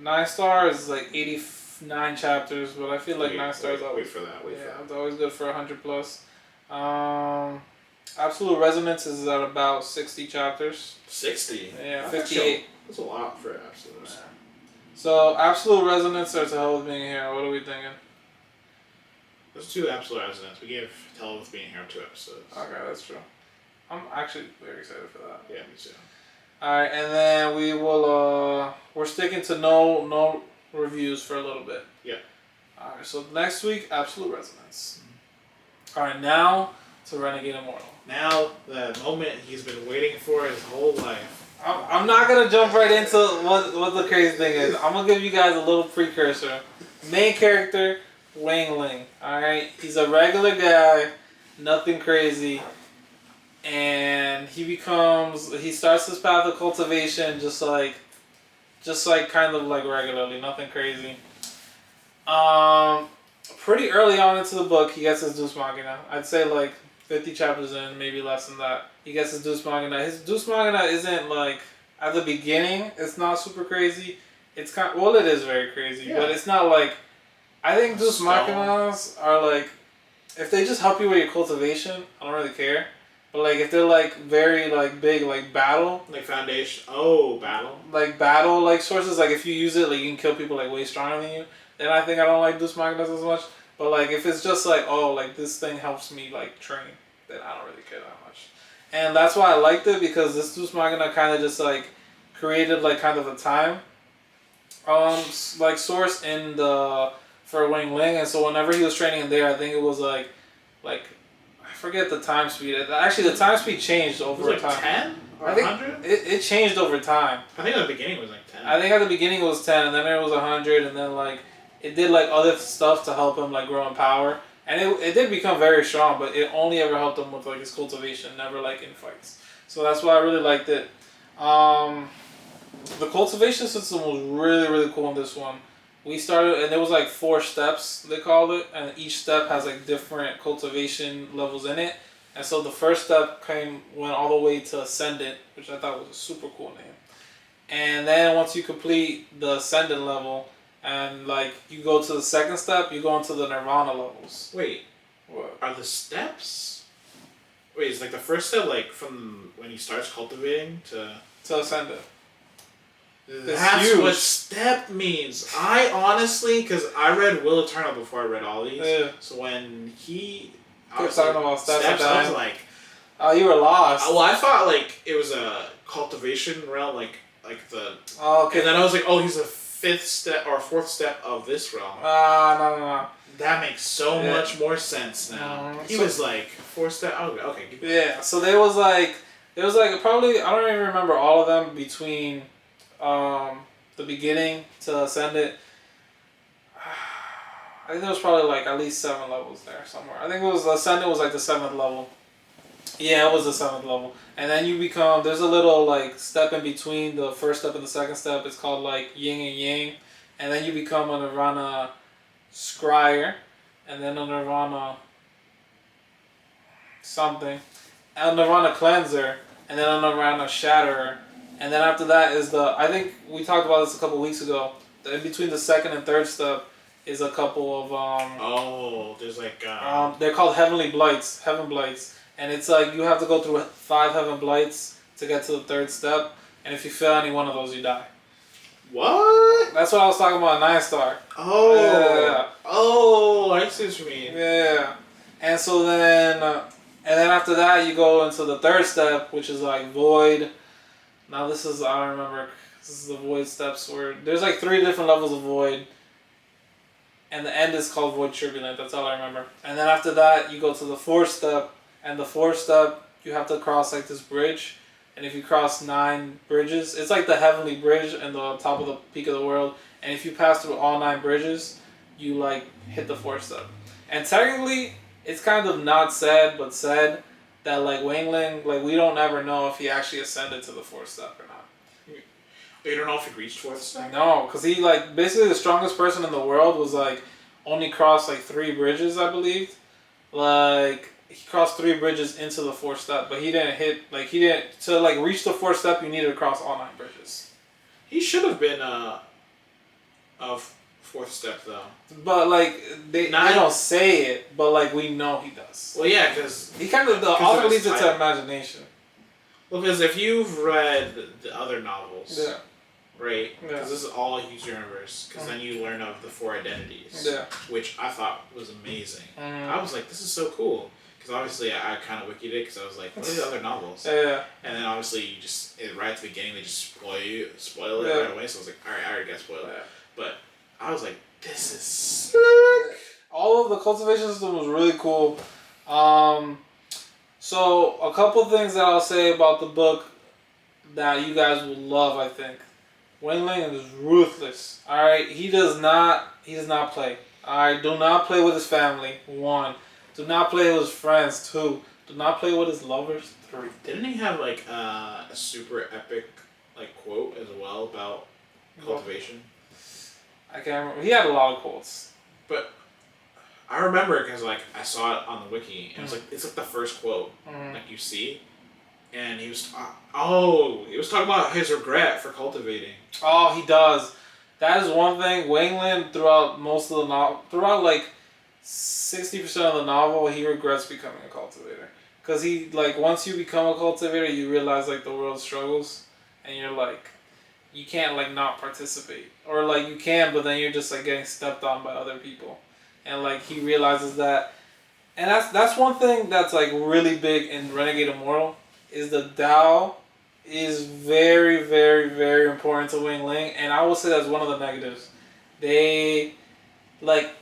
B: 9 stars, like 89 chapters, but I feel like 9 stars
A: wait for that.
B: it's always good for 100 plus. Absolute Resonance is at about 60 chapters.
A: 60?
B: Yeah, 58.
A: That's a lot for Absolute.
B: Yeah. So, Absolute Resonance or To Hell With Being Here, what are we thinking?
A: There's 2 Absolute Resonance. We gave To Hell With Being Here 2 episodes.
B: Okay, that's true. I'm actually very excited for that.
A: Yeah, me too.
B: Alright, and then we will, we're sticking to no reviews for a little bit.
A: Yeah.
B: Alright, so next week, Absolute Resonance. Alright, now to Renegade Immortal.
A: Now, the moment he's been waiting for his whole life.
B: I'm not going to jump right into what the crazy thing is. I'm going to give you guys a little precursor. Main character, Wang Ling. Alright, he's a regular guy, nothing crazy. And he starts his path of cultivation just like kind of like regularly, nothing crazy. Pretty early on into the book, he gets his Deus Machina. I'd say like 50 chapters in, maybe less than that. He gets his Deus Machina. His Deus Machina isn't like, at the beginning, it's not super crazy. It's it is very crazy, but it's not like, I think Deus Machinas are like, if they just help you with your cultivation, I don't really care. But like if they're like very like big like battle,
A: like foundation, battle,
B: like battle like sources, like if you use it like you can kill people like way stronger than you, then I think I don't like Deus Machinas as much. But like if it's just like like this thing helps me like train, then I don't really care that much. And that's why I liked it, because this Deus Machina kind of just like created like kind of a time like source in the for Wang Ling, and so whenever he was training in there, I think it was like I forget the time speed. Actually, the time speed changed over
A: was it like
B: time.
A: 10 or 100?
B: It changed over time.
A: I think at the beginning it was like 10.
B: I think at the beginning it was 10, and then it was 100, and then like it did like other stuff to help him like grow in power, and it did become very strong. But it only ever helped him with like his cultivation, never like in fights. So that's why I really liked it. The cultivation system was really cool in this one. We started, and there was like 4 steps, they called it, and each step has like different cultivation levels in it. And so the first step went all the way to Ascendant, which I thought was a super cool name. And then once you complete the Ascendant level, and like you go to the second step, you go into the Nirvana levels.
A: Wait,
B: what
A: are the steps? Wait, is like the first step like from when he starts cultivating to
B: Ascendant?
A: That's huge. What step means. I honestly, because I read Will Eternal before I read all these. Yeah. So when he
B: was talking about steps,
A: I was like,
B: oh, you were lost.
A: Well, I thought like it was a cultivation realm, like the.
B: Oh, okay.
A: And then I was like, oh, he's a 5th step or 4th step of this realm.
B: No.
A: That makes so much more sense now. He was like 4th step. Oh, okay.
B: Yeah. So there was like probably, I don't even remember all of them between. The beginning to Ascendant, I think there was probably like at least 7 levels there somewhere. I think it was Ascendant was like the 7th level. Yeah, it was the 7th level. And then you become, there's a little like step in between the first step and the second step. It's called like Yin and Yang. And then you become a Nirvana Scryer, and then a Nirvana something, a Nirvana Cleanser, and then a Nirvana Shatterer. And then after that is I think we talked about this a couple weeks ago. In between the second and third step is a couple of
A: there's like
B: they're called Heaven Blights, and it's like you have to go through 5 Heaven Blights to get to the 3rd step, and if you fail any one of those, you die.
A: What?
B: That's what I was talking about. 9-star.
A: Oh.
B: Yeah.
A: Oh, I see what you mean.
B: Yeah. And so then, after that, you go into the 3rd step, which is like Void. Now this is, I don't remember, this is the Void steps where there's like 3 different levels of Void, and the end is called Void Turbulent, that's all I remember. And then after that you go to the 4th step, and the 4th step you have to cross like this bridge, and if you cross 9 bridges, it's like the Heavenly Bridge and the top of the peak of the world, and if you pass through all 9 bridges, you like hit the 4th step. And technically it's kind of not said, but said that like Wang Ling, like we don't ever know if he actually ascended to the 4th step or not.
A: You don't know if he reached 4th step?
B: No, because he like basically the strongest person in the world was like only crossed like 3 bridges, I believe. Like he crossed 3 bridges into the 4th step, but he didn't to like reach the 4th step. You needed to cross all 9 bridges.
A: He should have been a fourth step though.
B: But like they don't say it, but like we know he does.
A: Well, yeah, because
B: he kind of the author leaves it to imagination.
A: Well, because if you've read the other novels,
B: yeah,
A: right? Because this is all a huge universe. Because then you learn of the 4 identities, which I thought was amazing. I was like, this is so cool. Because obviously I kind of wikied it because I was like, what are the other novels?
B: Yeah. And
A: then obviously you just right at the beginning they just spoil it right away. So I was like, all right, I already got spoiled. Yeah. But I was like, this is sick.
B: All of the cultivation system was really cool. So a couple things that I'll say about the book that you guys will love, I think. Wang Ling is ruthless. All right, he does not play. All right, do not play with his family. 1. Do not play with his friends. 2. Do not play with his lovers. 3.
A: Didn't he have like a super epic like quote as well about cultivation?
B: I can't remember. He had a lot of quotes.
A: But I remember because like I saw it on the wiki and it's like the first quote like you see, and he was talking about his regret for cultivating. Oh, he does. That is one thing. Wang Lin throughout most of the novel, throughout like 60% of the novel, he regrets becoming a cultivator. Cause he like once you become a cultivator, you realize like the world struggles, and you're like, you can't like not participate, or like you can, but then you're just like getting stepped on by other people, and like he realizes that, and that's one thing that's like really big in Renegade Immortal, is the Tao is very, very, very important to Wang Ling, and I will say that's one of the negatives.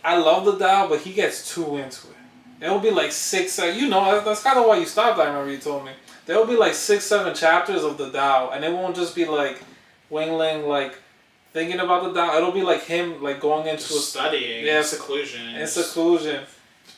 A: I love the Tao, but he gets too into it. There will be like 6, 7, that's kind of why you stopped, I remember you told me. There will be like 6, 7 chapters of the Tao, and it won't just be like Wang Ling like thinking about the Tao. It'll be like him like going into studying, in seclusion,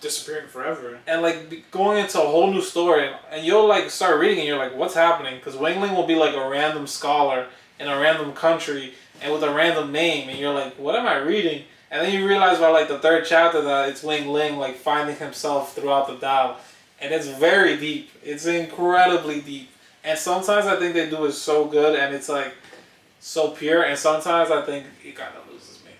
A: disappearing forever,
B: and like going into a whole new story. And you'll like start reading, and you're like, what's happening? Because Wang Ling will be like a random scholar in a random country and with a random name, and you're like, what am I reading? And then you realize by like the 3rd chapter that it's Wang Ling like finding himself throughout the Tao. And it's very deep. It's incredibly deep. And sometimes I think they do it so good and it's like so pure. And sometimes I think it kind of loses me.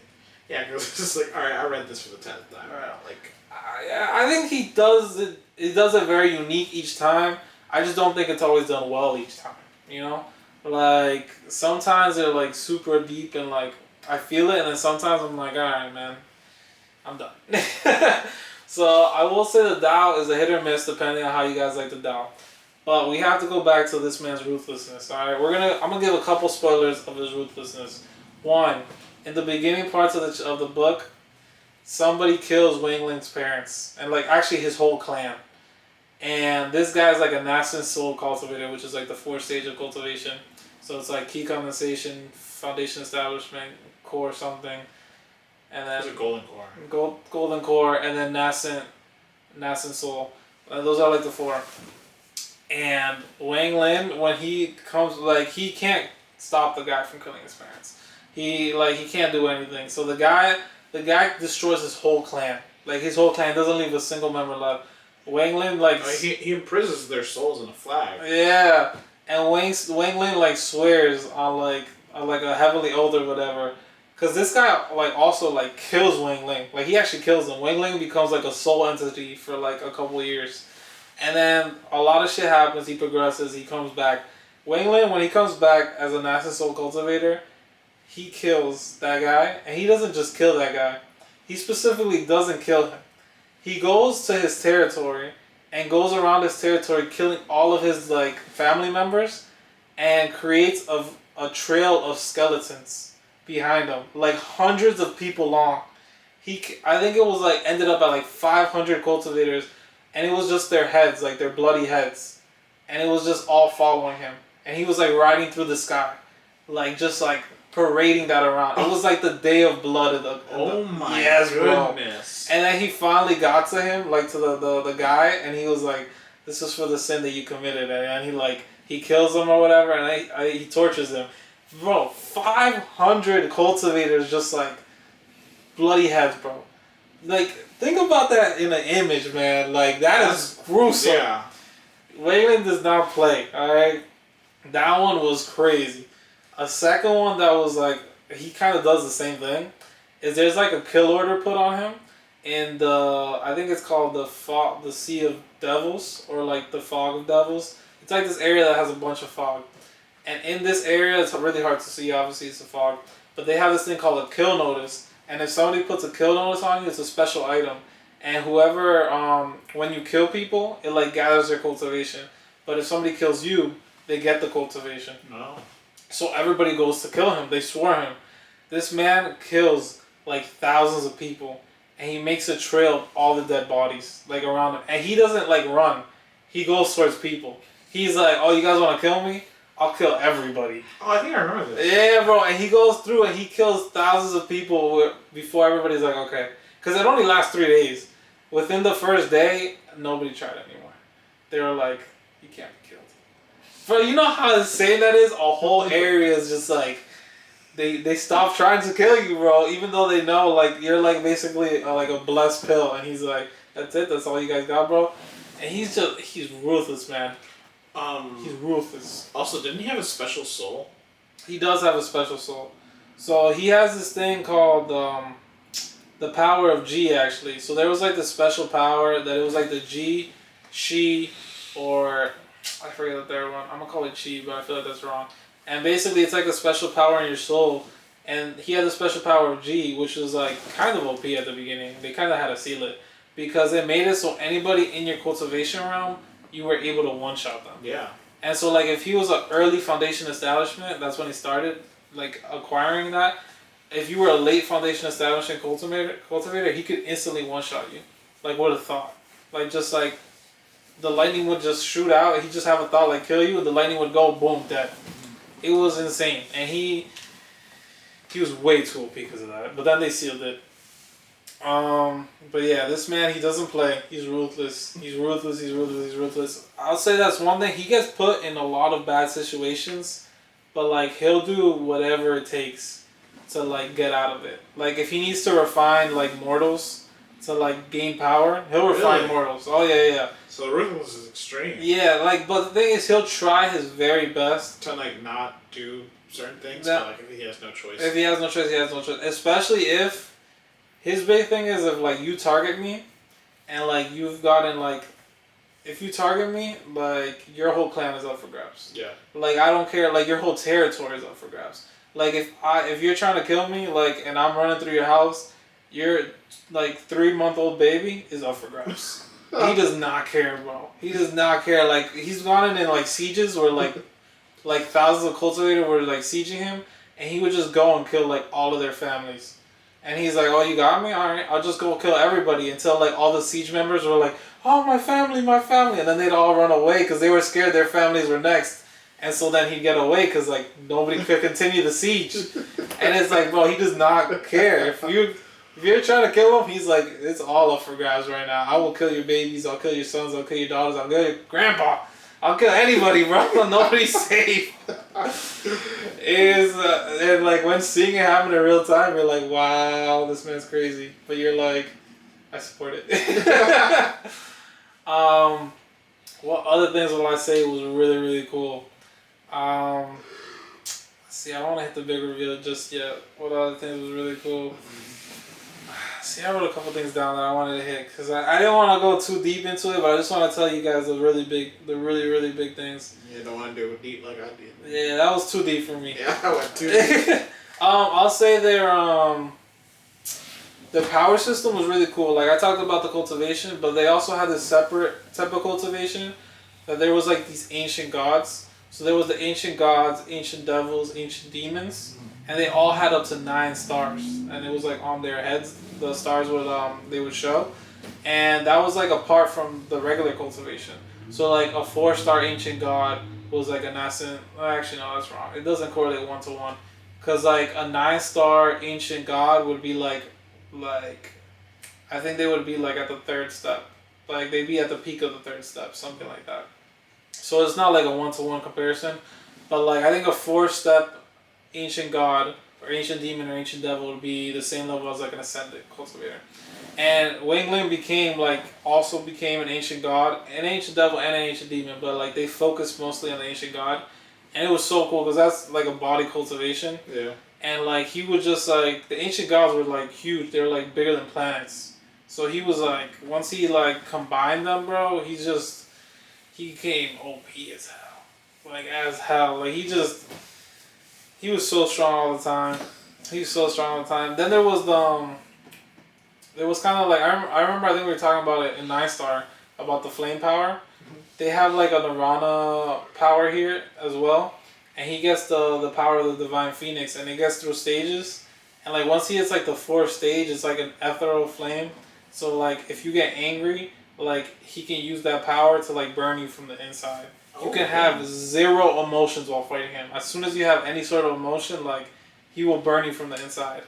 A: Yeah, because it's just like, alright, I read this for the 10th time. Right. Like,
B: I think he does it. He does it very unique each time. I just don't think it's always done well each time. You know? Like, sometimes they're like super deep and like, I feel it, and then sometimes I'm like, alright, man, I'm done. So I will say the Tao is a hit or miss depending on how you guys like the Tao. But we have to go back to this man's ruthlessness. Alright, I'm gonna give a couple spoilers of his ruthlessness. 1, in the beginning parts of the book, somebody kills Wang Ling's parents, and like actually his whole clan. And this guy's like a nascent soul cultivator, which is like the 4th stage of cultivation. So it's like key condensation, foundation establishment, core something, and then
A: it's a golden core.
B: Golden core, and then nascent soul. Those are like the 4. And Wang Lin, when he comes, like he can't stop the guy from killing his parents. He can't do anything. So the guy destroys his whole clan. Like his whole clan doesn't leave a single member left. Wang Lin
A: he imprisons their souls in a flag.
B: Yeah, and Wang Lin like swears on like a heavenly oath or whatever. Cause this guy like also like kills Wang Ling. Like he actually kills him. Wang Ling becomes like a soul entity for like a couple of years, and then a lot of shit happens. He progresses. He comes back. Wang Ling, when he comes back as a nascent soul cultivator, he kills that guy, and he doesn't just kill that guy. He specifically doesn't kill him. He goes to his territory and goes around his territory killing all of his like family members, and creates a trail of skeletons behind him, like hundreds of people long. I think it was like ended up at like 500 cultivators, and it was just their heads, like their bloody heads, and it was just all following him, and he was like riding through the sky, like just like parading that around. It was like the day of blood. Yes, goodness. Bro. And then he finally got to him, like to the guy, and he was like, "This is for the sin that you committed," and he kills him or whatever, and he tortures him. Bro, 500 cultivators just like bloody heads, bro. Like, think about that in an image, man. Like, that's gruesome. Yeah. Wang Ling does not play, alright? That one was crazy. A second one that was like, he kind of does the same thing, is there's like a kill order put on him in the, I think it's called the Sea of Devils, or like the Fog of Devils. It's like this area that has a bunch of fog. And in this area, it's really hard to see, obviously it's a fog, but they have this thing called a kill notice. And if somebody puts a kill notice on you, it's a special item. And whoever, when you kill people, it like gathers their cultivation. But if somebody kills you, they get the cultivation.
A: No.
B: So everybody goes to kill him. They swarm him. This man kills like thousands of people. And he makes a trail of all the dead bodies like around him. And he doesn't like run. He goes towards people. He's like, oh, you guys want to kill me? I'll kill everybody.
A: Oh, I think I remember this.
B: Yeah, bro. And he goes through and he kills thousands of people before everybody's like, okay. Because it only lasts 3 days. Within the first day, nobody tried anymore. They were like, you can't be killed. Bro, you know how insane that is? A whole area is just like, they stop trying to kill you, bro. Even though they know, like, you're like basically like a blessed pill. And he's like, that's it? That's all you guys got, bro? And he's ruthless, man. He's ruthless.
A: Also, didn't he have a special soul?
B: He does have a special soul. So he has this thing called the power of G, actually. So there was like the special power that it was like the G, She, or I forget the third one. I'm gonna call it Chi, but I feel like that's wrong. And basically, it's like a special power in your soul. And he had the special power of G, which was like kind of OP at the beginning. They kind of had to seal it because it made it so anybody in your cultivation realm, you were able to one-shot them.
A: Yeah.
B: And so, like, if he was an early foundation establishment, that's when he started, like, acquiring that. If you were a late foundation establishment cultivator, he could instantly one-shot you. Like, with a thought. Like, just like, the lightning would just shoot out, he'd just have a thought, like, kill you, and the lightning would go, boom, dead. It was insane. And he was way too OP because of that. But then they sealed it. But yeah, this man, he doesn't play. He's ruthless. He's ruthless. He's ruthless. He's ruthless. I'll say that's one thing. He gets put in a lot of bad situations, but like he'll do whatever it takes to like get out of it. Like if he needs to refine like mortals to like gain power, he'll refine mortals. Oh yeah.
A: So ruthless is extreme.
B: Yeah, like but the thing is, he'll try his very best
A: to like not do certain things. But like if he has no choice.
B: If he has no choice, he has no choice. Especially if. His big thing is if, like, you target me, and, like, you've gotten, like, if you target me, like, your whole clan is up for grabs.
A: Yeah.
B: Like, I don't care, like, your whole territory is up for grabs. Like, if you're trying to kill me, like, and I'm running through your house, your, like, 3-month-old baby is up for grabs. He does not care, bro. He does not care. Like, he's gone in, like, sieges where, like, thousands of cultivators were, like, sieging him, and he would just go and kill, like, all of their families. And he's like, oh, you got me? All right, I'll just go kill everybody until, like, all the siege members were like, oh, my family. And then they'd all run away because they were scared their families were next. And so then he'd get away because, like, nobody could continue the siege. And it's like, bro, he does not care. If you're trying to kill him, he's like, it's all up for grabs right now. I will kill your babies. I'll kill your sons. I'll kill your daughters. I'll kill your grandpa. I'll kill anybody, bro. Nobody's safe. And like when seeing it happen in real time, you're like, wow, this man's crazy. But you're like, I support it. What other things will I say was really, really cool? See, I don't want to hit the big reveal just yet. What other things was really cool? See, I wrote a couple things down that I wanted to hit because I didn't want to go too deep into it, but I just want to tell you guys the really, really big things.
A: You don't want to do it deep like I did.
B: Yeah, that was too deep for me.
A: Yeah, I went too deep.
B: I'll say their power system was really cool. Like I talked about the cultivation, but they also had this separate type of cultivation that there was like these ancient gods. So there was the ancient gods, ancient devils, ancient demons, and they all had up to 9 stars, and it was like on their heads. The stars would they would show, and that was like apart from the regular cultivation. So like a 4-star ancient god was like a nascent. Actually, no, that's wrong. It doesn't correlate 1 to 1, cause like a 9-star ancient god would be like I think they would be like at the 3rd step, like they'd be at the peak of the 3rd step, something like that. So it's not like a 1 to 1 comparison, but like I think a 4-step ancient god or ancient demon or ancient devil would be the same level as like an ascended cultivator. And Wangling also became an ancient god, an ancient devil, and an ancient demon, but like they focused mostly on the ancient god, and it was so cool because that's like a body cultivation.
A: Yeah.
B: and like he was just like the ancient gods were like huge. They were like bigger than planets. So he was like once he like combined them, bro. He came OP as hell, like as hell. Like he was so strong all the time. He was so strong all the time. Then there was there was kind of like I remember I think we were talking about it in 9 Star about the flame power. They have like a Nirvana power here as well, and he gets the power of the Divine Phoenix, and it gets through stages, and like once he hits like the 4th stage, it's like an ethereal flame. So like if you get angry, like he can use that power to like burn you from the inside. You can have 0 emotions while fighting him. As soon as you have any sort of emotion, like he will burn you from the inside.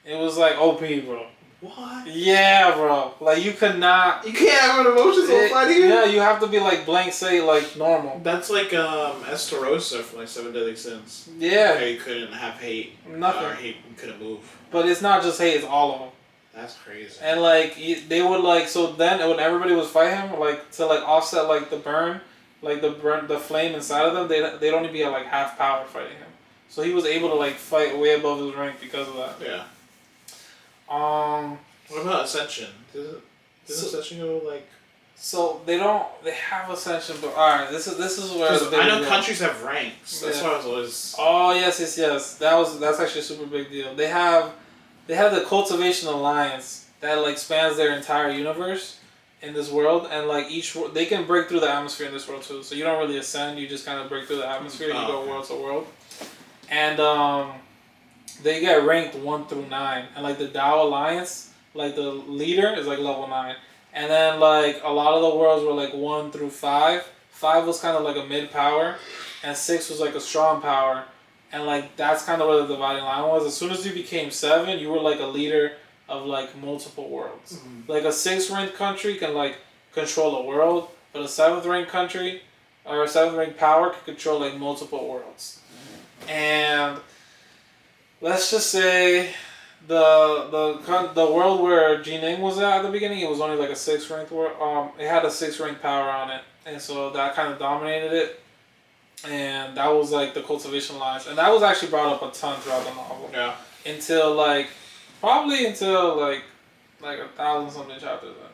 B: It was like OP, bro.
A: What?
B: Yeah, bro. Like you could not.
A: You can't have emotions while fighting him?
B: Yeah, you have to be like blank slate, like normal.
A: That's like Estarossa from like 7 Deadly Sins.
B: Yeah.
A: Okay, you couldn't have hate.
B: Nothing.
A: Or hate, you couldn't move.
B: But it's not just hate, it's all of them.
A: That's crazy.
B: And like they would like so then when everybody was fighting him, like to like offset like the burn, like the flame inside of them, they'd only be at like half power fighting him. So he was able to like fight way above his rank because of that.
A: Yeah.
B: What
A: about Ascension? Does Ascension go like?
B: So they have Ascension, but alright, this is where the big
A: I know
B: deal.
A: countries have ranks. That's why I was always.
B: Oh yes. That's actually a super big deal. They have the Cultivation Alliance that like spans their entire universe in this world, and like they can break through the atmosphere in this world too. So you don't really ascend; you just kind of break through the atmosphere. You go world to world, and they get ranked 1 through 9, and like the Tao Alliance, like the leader is like level 9, and then like a lot of the worlds were like 1 through 5. 5 was kind of like a mid power, and 6 was like a strong power, and like that's kind of where the dividing line was. As soon as you became 7, you were like a leader of like multiple worlds. Mm-hmm. Like a 6th ranked country can like control a world, but a 7th ranked country or a 7th ranked power can control like multiple worlds, and let's just say the world where Jining was at the beginning, it was only like a 6th ranked world. It had a 6th ranked power on it, and so that kind of dominated it. And that was like the Cultivation Alliance, and that was actually brought up a ton throughout the novel. Yeah. Until like 1,000 something chapters in.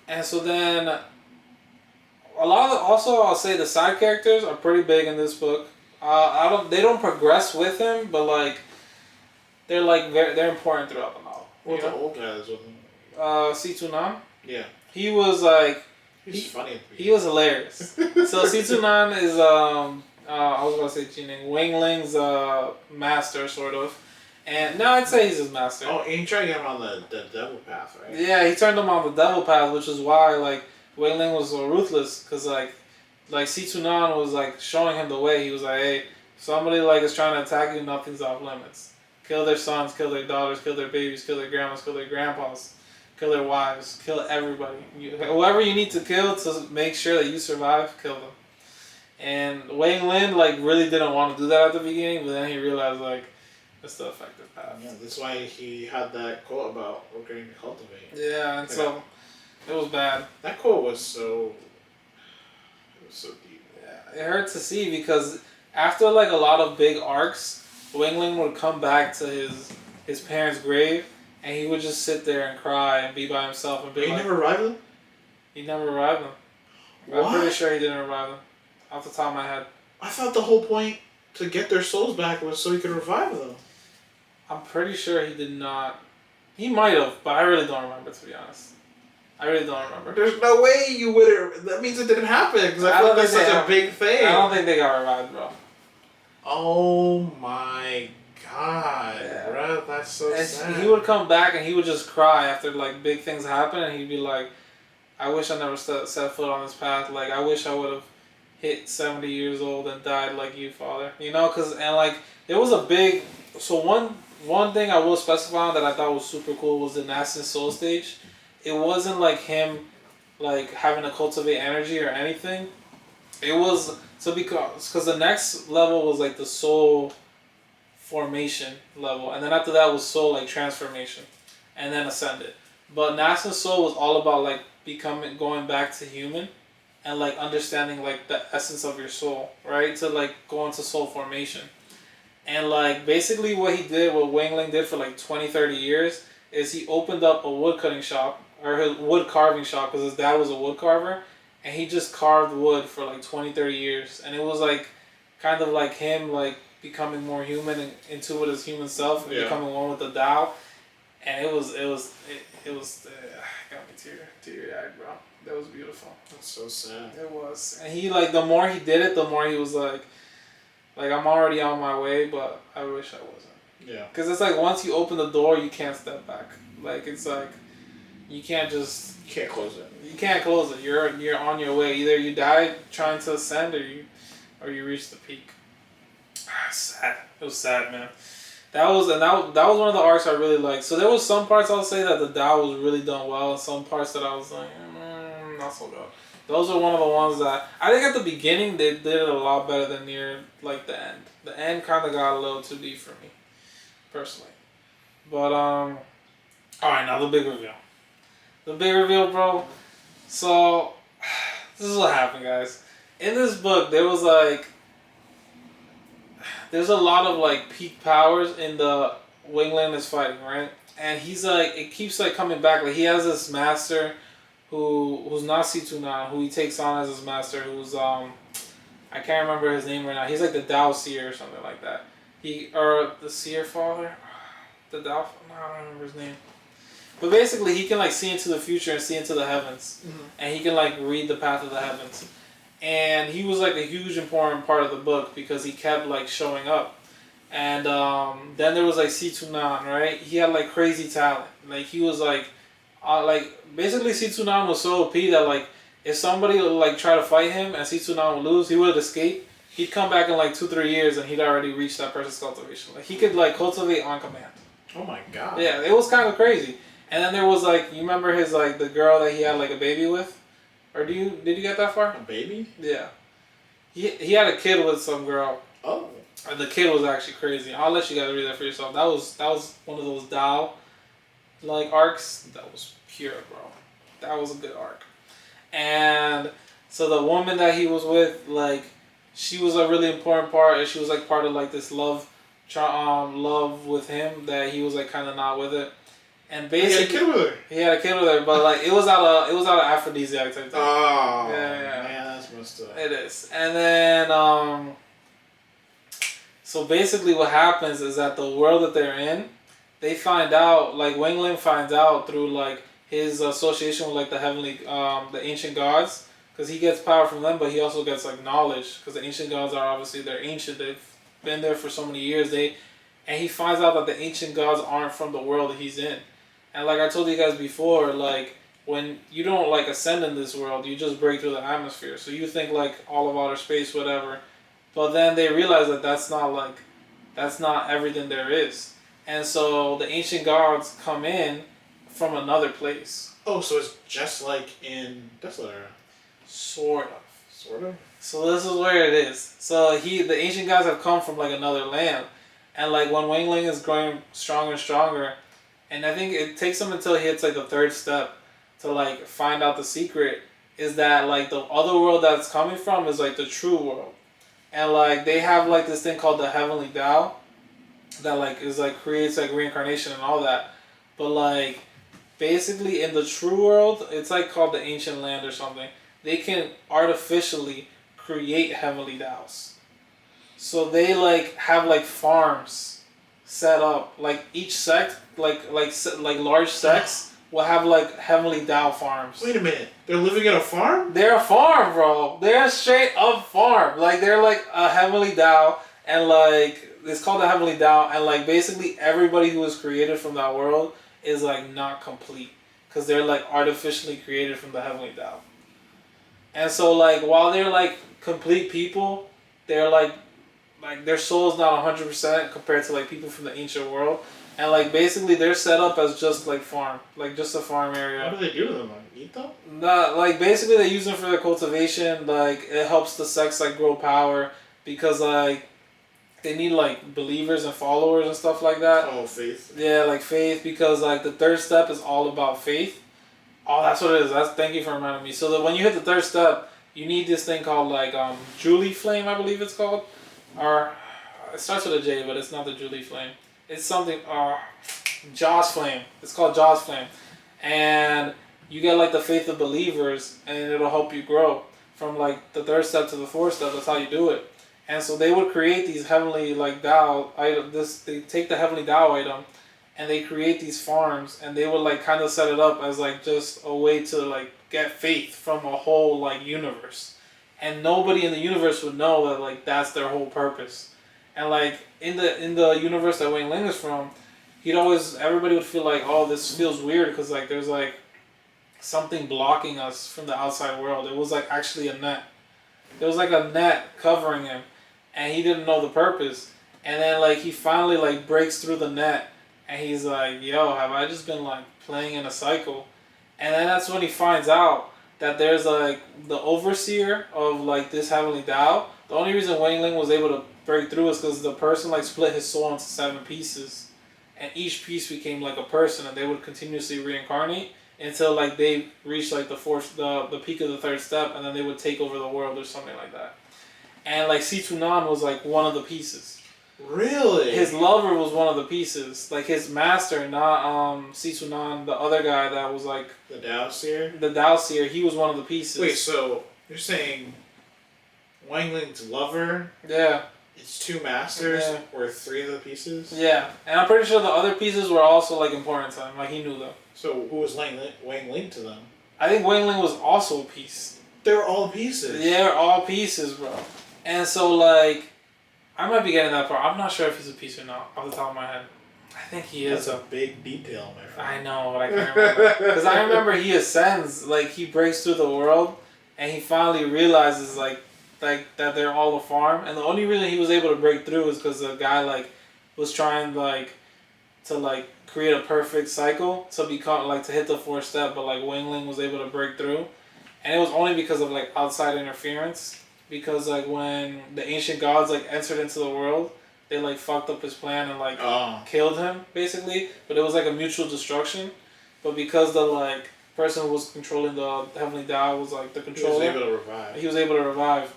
B: And so then a lot of I'll say the side characters are pretty big in this book. They don't progress with him, but like they're important throughout the novel.
A: What's the old guys with him?
B: C2nan?
A: Yeah.
B: He was like
A: He's funny.
B: He was hilarious. So C2nan is I was gonna say Jining, Wing Ling's master sort of. And no, I'd say he's his master.
A: Oh, and he tried to get him on the devil path, right?
B: Yeah, he turned him on the devil path, which is why like Wei Ling was so ruthless, because like C2nan was like showing him the way. He was like, hey, somebody like is trying to attack you, nothing's off limits. Kill their sons, kill their daughters, kill their babies, kill their grandmas, kill their grandpas, kill their wives, kill everybody. Whoever you need to kill to make sure that you survive, kill them. And Wei Ling like really didn't want to do that at the beginning, but then he realized like it's the effective path.
A: Yeah, that's why he had that quote about we're going to cultivate.
B: Yeah, and so it was bad.
A: That quote was so deep.
B: Yeah, it hurt to see because after like a lot of big arcs, Wei Ling would come back to his parents' grave, and he would just sit there and cry and be by himself and be
A: he never revived them?
B: He never revived them.
A: What?
B: I'm pretty sure he didn't revive them. Off the top of my head.
A: I thought the whole point to get their souls back was so he could revive them.
B: I'm pretty sure he did not. He might have, but I really don't remember, to be honest. I really don't remember.
A: There's no way you would have. That means it didn't happen, because I feel like that's such a big thing.
B: I don't think they got revived, bro.
A: Oh my god, yeah. Bro, that's so sad.
B: He would come back and he would just cry after like big things happen, and he'd be like, I wish I never set foot on this path. Like, I wish I would have hit 70 years old and died like you, Father. You know, and like, there was a big... So one thing I will specify on that I thought was super cool was the Nascent Soul stage. It wasn't like him like having to cultivate energy or anything. It was... So because the next level was like the soul formation level, and then after that was soul like transformation, and then ascended. But Nascent Soul was all about like going back to human, and like understanding like the essence of your soul, right? To like go into soul formation. And like basically what he did, what Wangling did for like 20, 30 years, is he opened up a wood cutting shop or his wood carving shop because his dad was a wood carver, and he just carved wood for like 20, 30 years, and it was like kind of like him like becoming more human and into with his human self and becoming one with the Tao, and it was got me teary eyed, bro. That was beautiful.
A: That's so sad.
B: It was, and he like the more he did it, the more he was like I'm already on my way, but I wish I wasn't.
A: Yeah.
B: Because it's like once you open the door, you can't step back. Like it's like you can't just.
A: You can't close it.
B: You can't close it. You're on your way. Either you die trying to ascend, or you reach the peak. Sad. It was sad, man. That was one of the arcs I really liked. So there was some parts I'll say that the Tao was really done well, and some parts that I was like, not so good. Those are one of the ones that I think at the beginning they did it a lot better than near like the end. The end kind of got a little too deep for me, personally. But all right, now the big reveal. The big reveal, bro. So this is what happened, guys. In this book, there's a lot of like peak powers in the Wingland is fighting, right? And he's like, it keeps like coming back. Like he has this master who's not Situnan, who he takes on as his master, who's I can't remember his name right now. He's like the Tao Seer or something like that. Or the Seer Father, the Tao. No, I don't remember his name. But basically, he can like see into the future and see into the heavens, and he can like read the path of the heavens. And he was like a huge important part of the book because he kept like showing up. And then there was like Situnan, right? He had like crazy talent. Like he was like basically Situnan was so OP that like if somebody would like try to fight him and Situnan would lose, he would escape. He'd come back in like 2-3 years and he'd already reached that person's cultivation. Like he could like cultivate on command.
A: Oh my god.
B: Yeah, it was kind of crazy. And then there was like, you remember his like the girl that he had like a baby with, or did you get that far?
A: A baby?
B: Yeah. He had a kid with some girl.
A: Oh.
B: And the kid was actually crazy. I'll let you guys read that for yourself. That was one of those Tao like arcs. That was pure, bro. That was a good arc. And so the woman that he was with, like, she was a really important part, and she was like part of like this love with him that he was like kind of not with it. And basically, he had a kid with her, but like it was out of aphrodisiac type thing.
A: Oh,
B: yeah,
A: man, that's messed up.
B: It is. And then so basically what happens is that the world that they're in, they find out, like Wangling finds out through like his association with like the heavenly, the ancient gods, because he gets power from them, but he also gets like knowledge, because the ancient gods are obviously, they're ancient, they've been there for so many years. And he finds out that the ancient gods aren't from the world that he's in. And like I told you guys before, like when you don't like ascend in this world, you just break through the atmosphere. So you think like all of outer space, whatever. But then they realize that that's not everything there is. And so the ancient gods come in from another place.
A: Oh, so it's just like in Desolate Era.
B: Sort of.
A: Sort of?
B: So this is where it is. So the ancient gods have come from like another land. And like when Wangling is growing stronger and stronger, and I think it takes him until he hits like the third step to like find out the secret, is that like the other world that's coming from is like the true world. And like they have like this thing called the heavenly Tao that like is like creates like reincarnation and all that. But like basically in the true world, it's like called the ancient land or something. They can artificially create heavenly Taos. So they like have like farms set up, like each sect, like large sects will have like heavenly Tao farms.
A: Wait a minute, they're living in a farm?
B: They're a farm, bro. They're a straight up farm. Like they're like a heavenly Tao, and like it's called the heavenly Tao, and like basically everybody who was created from that world is like not complete, because they're like artificially created from the heavenly Tao. And so like while they're like complete people, they're like their soul's not 100% compared to like people from the ancient world. And like basically they're set up as just like farm, like just a farm area.
A: What do they do to them? Like eat them?
B: Nah, like basically they use them for their cultivation. Like it helps the sects like grow power, because like they need like believers and followers and stuff like that.
A: Oh, faith.
B: Yeah, like faith, because like the third step is all about faith. Oh, that's what it is. Thank you for reminding me. So that when you hit the third step, you need this thing called like Julie Flame, I believe it's called. Or it starts with a J, but it's not the Julie Flame. It's something. Joss Flame. It's called Joss Flame, and you get like the faith of believers, and it'll help you grow from like the 3rd step to the 4th step. That's how you do it. And so they would create these heavenly like Tao item. They take the heavenly Tao item, and they create these farms, and they would like kind of set it up as like just a way to like get faith from a whole like universe, and nobody in the universe would know that like that's their whole purpose. And like in the universe that Wayne Ling is from, everybody would feel like, oh, this feels weird because like there's like something blocking us from the outside world. It was like actually a net. There was like a net covering him, and he didn't know the purpose. And then like he finally like breaks through the net, and he's like, yo, have I just been like playing in a cycle? And then that's when he finds out that there's like the overseer of like this heavenly Tao. The only reason Wayne Ling was able to break through is because the person like split his soul into 7 pieces, and each piece became like a person, and they would continuously reincarnate until like they reached like the peak of the 3rd step, and then they would take over the world or something like that. And like Situnan was like one of the pieces.
A: Really?
B: His lover was one of the pieces. Like his master, not Situnan, the other guy that was like
A: the Dao Seer?
B: The Dao Seer, he was one of the pieces.
A: Wait, so you're saying Wang Ling's lover?
B: Yeah.
A: It's 2 masters or 3 of the pieces?
B: Yeah. And I'm pretty sure the other pieces were also like important to him. Like he knew them.
A: So who was Wang Ling to them?
B: I think Wang Ling was also a piece.
A: They were all pieces.
B: Yeah, they're all pieces, bro. And so like I might be getting that part. I'm not sure if he's a piece or not, off the top of my head. I think he is.
A: That's a big detail, my friend.
B: I know, but I can't remember. Because I remember he ascends, like he breaks through the world, and he finally realizes like that they're all a farm. And the only reason he was able to break through is because the guy like was trying like to like create a perfect cycle to become like to hit the 4th step, but like Wang Ling was able to break through, and it was only because of like outside interference. Because like when the ancient gods like entered into the world, they like fucked up his plan and like killed him basically. But it was like a mutual destruction. But because the like person who was controlling the heavenly Tao was like the controller,
A: he was able to revive.
B: He was able to revive,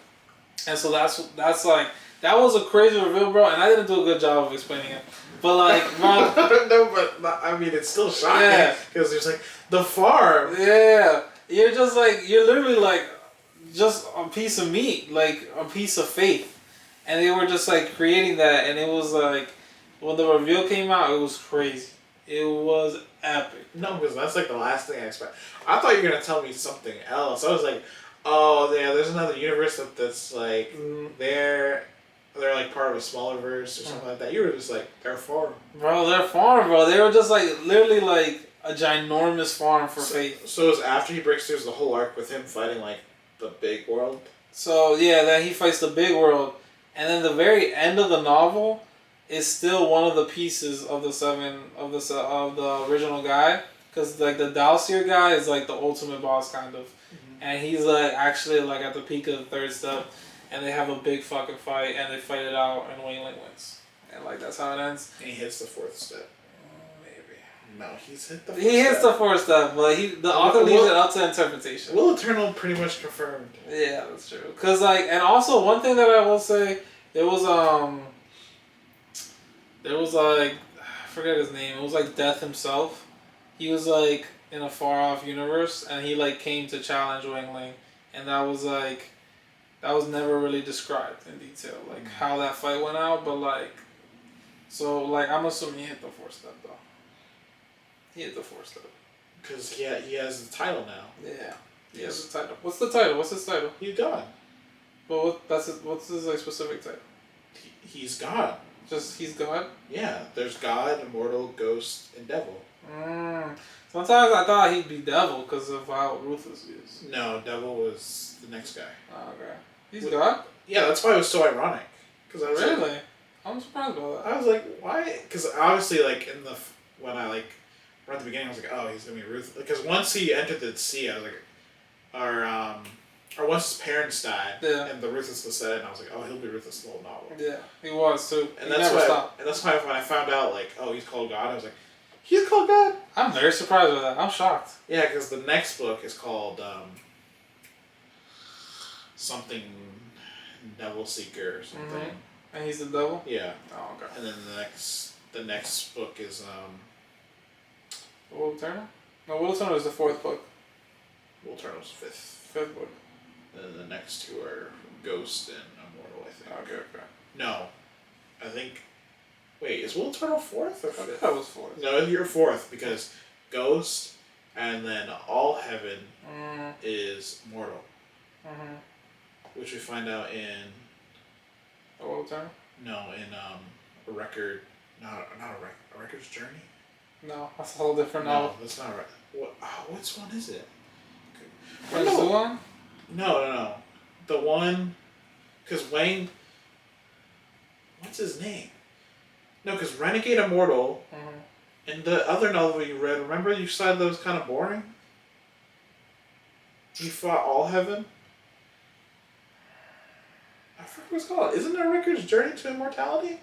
B: and so that's like that was a crazy reveal, bro. And I didn't do a good job of explaining it. But like, bro,
A: no, but I mean it's still shocking because there's like the farm.
B: Yeah, you're just like you're literally like. Just a piece of meat, like a piece of faith, and they were just like creating that, and it was like when the reveal came out, it was crazy. It was epic.
A: No, because that's like the last thing I expect. I thought you were gonna tell me something else. I was like, oh yeah, there's another universe that's like they're like part of a smaller verse or something like that. You were just like they're farm.
B: Bro, they're farm, bro. They were just like literally like a ginormous farm for faith.
A: So it's after he breaks through the whole arc with him fighting like the big world.
B: So yeah, then he fights the big world, and then the very end of the novel is still one of the pieces of the 7 of the original guy, because like the Dao Seer guy is like the ultimate boss kind of, and he's like actually like at the peak of the 3rd step, and they have a big fucking fight, and they fight it out, and Wayne Ling wins, and like that's how it ends.
A: And he hits the 4th step. No, he's hit the 4th
B: He hits the 4th step, but the author leaves it up to interpretation.
A: Will Eternal pretty much confirmed.
B: Yeah, that's true. Cause like, and also one thing that I will say, there was like, I forget his name. It was like Death himself. He was like in a far off universe, and he like came to challenge Wang Ling, and that was never really described in detail, like how that fight went out. But like, so like I'm assuming he hit the 4th step though. He hit the 4th step.
A: Because he has the title now.
B: Yeah. He has the title. What's the title? What's his title?
A: He's God.
B: Well, what's his like specific title?
A: He's God.
B: Just he's God?
A: Yeah. There's God, Immortal, Ghost, and Devil.
B: Sometimes I thought he'd be Devil because of how ruthless he is.
A: No, Devil was the next guy.
B: Oh, okay. He's God?
A: Yeah, that's why it was so ironic. Cause I was
B: really?
A: Like,
B: I'm surprised about that.
A: I was like, why? Because obviously, like, when I like, right at the beginning, I was like, oh, he's going to be ruthless. Because once he entered the sea, I was like, or once his parents died, and the ruthlessness set in, I was like, oh, he'll be ruthless the whole novel.
B: Yeah, he was too.
A: And that's why when I found out, like, oh, he's called God, I was like, he's called God?
B: I'm very surprised by that. I'm shocked.
A: Yeah, because the next book is called something Devil Seeker or something.
B: And he's the devil?
A: Yeah.
B: Oh, okay.
A: And then the next book is
B: Will Eternal? No, Will Eternal is the fourth book.
A: Will Eternal's fifth.
B: Fifth book.
A: And then the next two are Ghost and Immortal, I think.
B: Okay.
A: No. I think... Wait, is Will Eternal fourth or
B: I thought
A: fifth?
B: that was fourth.
A: No, you're fourth because Ghost and then All Heaven is Mortal. Which we find out in...
B: Will Eternal?
A: No, in a record... Not a Record's Journey?
B: No, that's a whole different novel.
A: No, that's not right. Which one is it?
B: Where's the one?
A: No. The one... Because Wayne... What's his name? No, because Renegade Immortal and the other novel you read, remember you said that was kind of boring? You fought All Heaven? I forget what it's called. Isn't it Record's Journey to Immortality?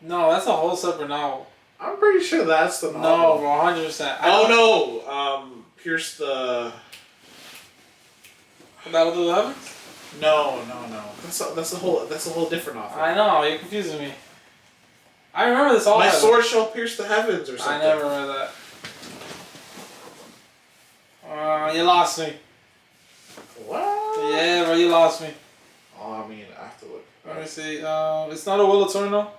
B: No, that's a whole separate novel.
A: I'm pretty sure that's the
B: No,
A: novel.
B: 100%.
A: Oh no! Pierce the...
B: Battle of the Heavens?
A: No. That's a whole different novel.
B: I know, you're confusing me. I remember this all.
A: My sword shall pierce the heavens or something.
B: I never read that. You lost me.
A: What?
B: Yeah, bro, you lost me.
A: Oh, I mean, I have to look.
B: Let me see. It's not a Will Eternal.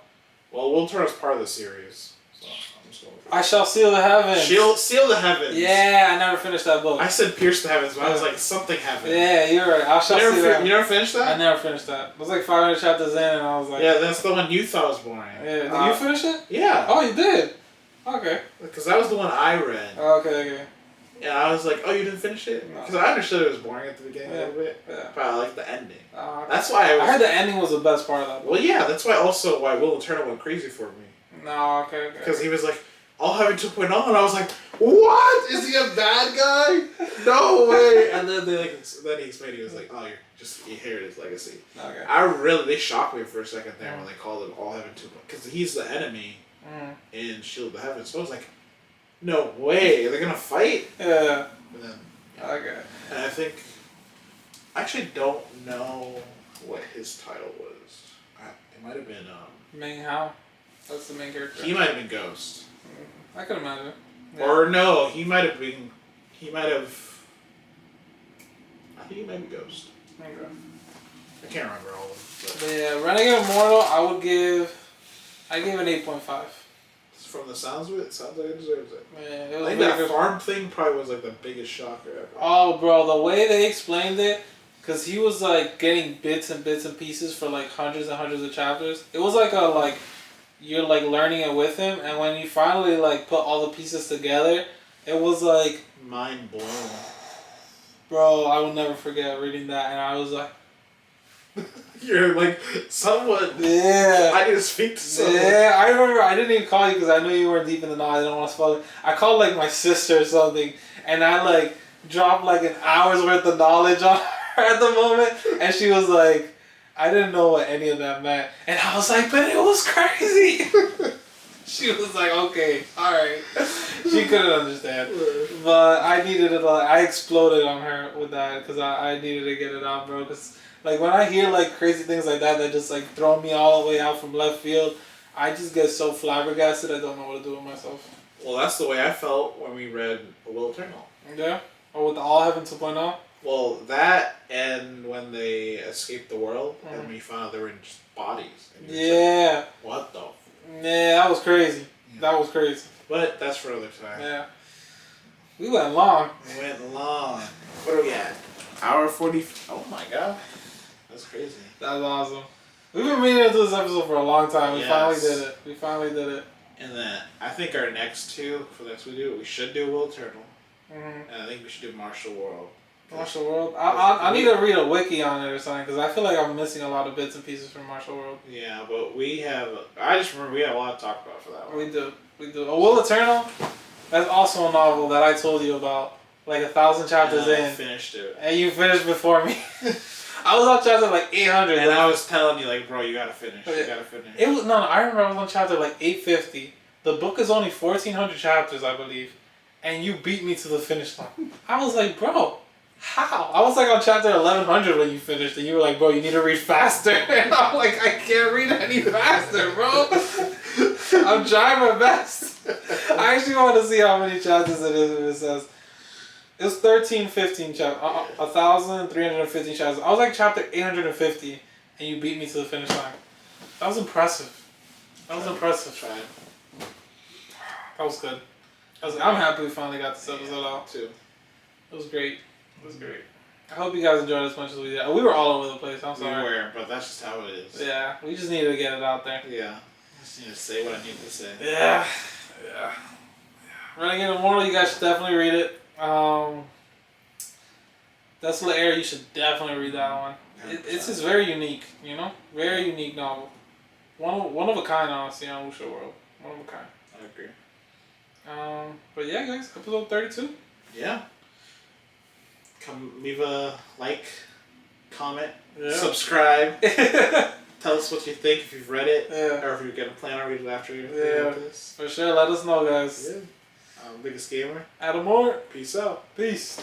A: Well, Will Eternal is part of the series, so I'm just going.
B: I shall seal the heavens.
A: Seal the heavens.
B: Yeah, I never finished that book.
A: I said pierce the heavens, but I was like something heaven.
B: Yeah, you're right. I shall seal the heavens.
A: You never finished that?
B: I never finished that. It was like 500 chapters in, and I was like.
A: Yeah, that's the one you thought was boring.
B: Yeah, did you finish it?
A: Yeah.
B: Oh, you did. Okay.
A: Because that was the one I read.
B: Okay.
A: And I was like, oh, you didn't finish it? Because I understood it was boring at the beginning a little bit.
B: Yeah.
A: But I liked the ending.
B: Okay.
A: That's why
B: I heard the ending was the best part of that book.
A: Well, yeah, that's why Will Eternal went crazy for me.
B: No, okay.
A: Because he was like, I'll have it 2.0, and I was like, what? Is he a bad guy? No way. And then then he explained, he was like, oh, you inherit his legacy.
B: Okay.
A: They shocked me for a second there when they called him All Heaven 2.0. Because he's the enemy in Shield of the Heavens. So I was like, no way. Are they going to fight?
B: Yeah.
A: And then,
B: okay.
A: And I actually don't know what his title was. It might have been...
B: Ming Hao? That's the main character.
A: He might have been Ghost.
B: I could imagine.
A: Yeah. Or no, he might have... I think he might be Ghost.
B: Okay.
A: I can't remember all of them.
B: But yeah, Renegade Immortal, I gave an 8.5.
A: From the sounds of it, sounds like it deserves it.
B: Man, it was
A: I think that farm thing probably was like the biggest shocker ever.
B: Oh, bro, the way they explained it, because he was like getting bits and pieces for like hundreds and hundreds of chapters. It was like you're like learning it with him, and when you finally like put all the pieces together, it was like
A: mind blown.
B: Bro, I will never forget reading that, and I was like,
A: you're like someone.
B: Yeah.
A: I need to speak to someone.
B: Yeah, I remember. I didn't even call you because I knew you weren't deep in the knowledge. I didn't want to spoil it. I called like my sister or something, and I like dropped like an hour's worth of knowledge on her at the moment, and she was like, I didn't know what any of that meant, and I was like, but it was crazy. She was like, okay, all right. She couldn't understand, but I needed it. I exploded on her with that because I needed to get it out, bro. Because like when I hear like crazy things like that just like throw me all the way out from left field, I just get so flabbergasted I don't know what to do with myself.
A: Well, that's the way I felt when we read Will Eternal.
B: Yeah? Or with the All Heaven 2.0?
A: Well, that and when they escaped the world and we found out they were in just bodies.
B: Yeah.
A: Like, what the?
B: Yeah, that was crazy. Yeah. That was crazy.
A: But that's for another time.
B: Yeah. We went long.
A: What are we at? Hour 40. Oh my god. That's crazy.
B: That's awesome. We've been meaning to do this episode for a long time. We finally did it.
A: And then I think our next two, for the next we should do Will Eternal.
B: Mm-hmm.
A: And I think we should do Martial World.
B: Martial World? I need to read a wiki on it or something because I feel like I'm missing a lot of bits and pieces from Martial World.
A: Yeah, but I just remember we had a lot to talk about for that one.
B: We do. Will Eternal? That's also a novel that I told you about like 1,000 chapters in.
A: I finished it.
B: And you finished before me. I was on chapter like 800.
A: And I was telling you like, bro, you gotta finish. You gotta finish.
B: It was I remember I was on chapter like 850. The book is only 1,400 chapters, I believe. And you beat me to the finish line. I was like, bro, How? I was like on chapter 1100 when you finished, and you were like, bro, you need to read faster. And I'm like, I can't read any faster, bro. I'm trying my best. I actually want to see how many chapters it is. It says it was 15 chapters, 1,315 chapters. I was like chapter 850, and you beat me to the finish line. That was impressive.
A: Trying.
B: That was good. I'm happy we finally got this episode out
A: too.
B: It was great. I hope you guys enjoyed as much as we did. We were all over the place. I'm sorry.
A: We were, but that's just how it is.
B: Yeah, we just needed to get it out there.
A: Yeah. I just need to say what I need to say.
B: Yeah. Renegade Immortal, you guys should definitely read it. Desolate Era, you should definitely read that one. It's just very unique, you know? Very unique novel. One of a kind, honestly, on Wuxia World. One of a kind.
A: I agree.
B: But yeah, guys, episode 32.
A: Yeah. Come leave a like, comment, subscribe. Tell us what you think if you've read it, or if you're gonna plan on reading it after you read this.
B: For sure. Let us know, guys.
A: Yeah. Biggest Gamer.
B: Adam Moore.
A: Peace out.
B: Peace.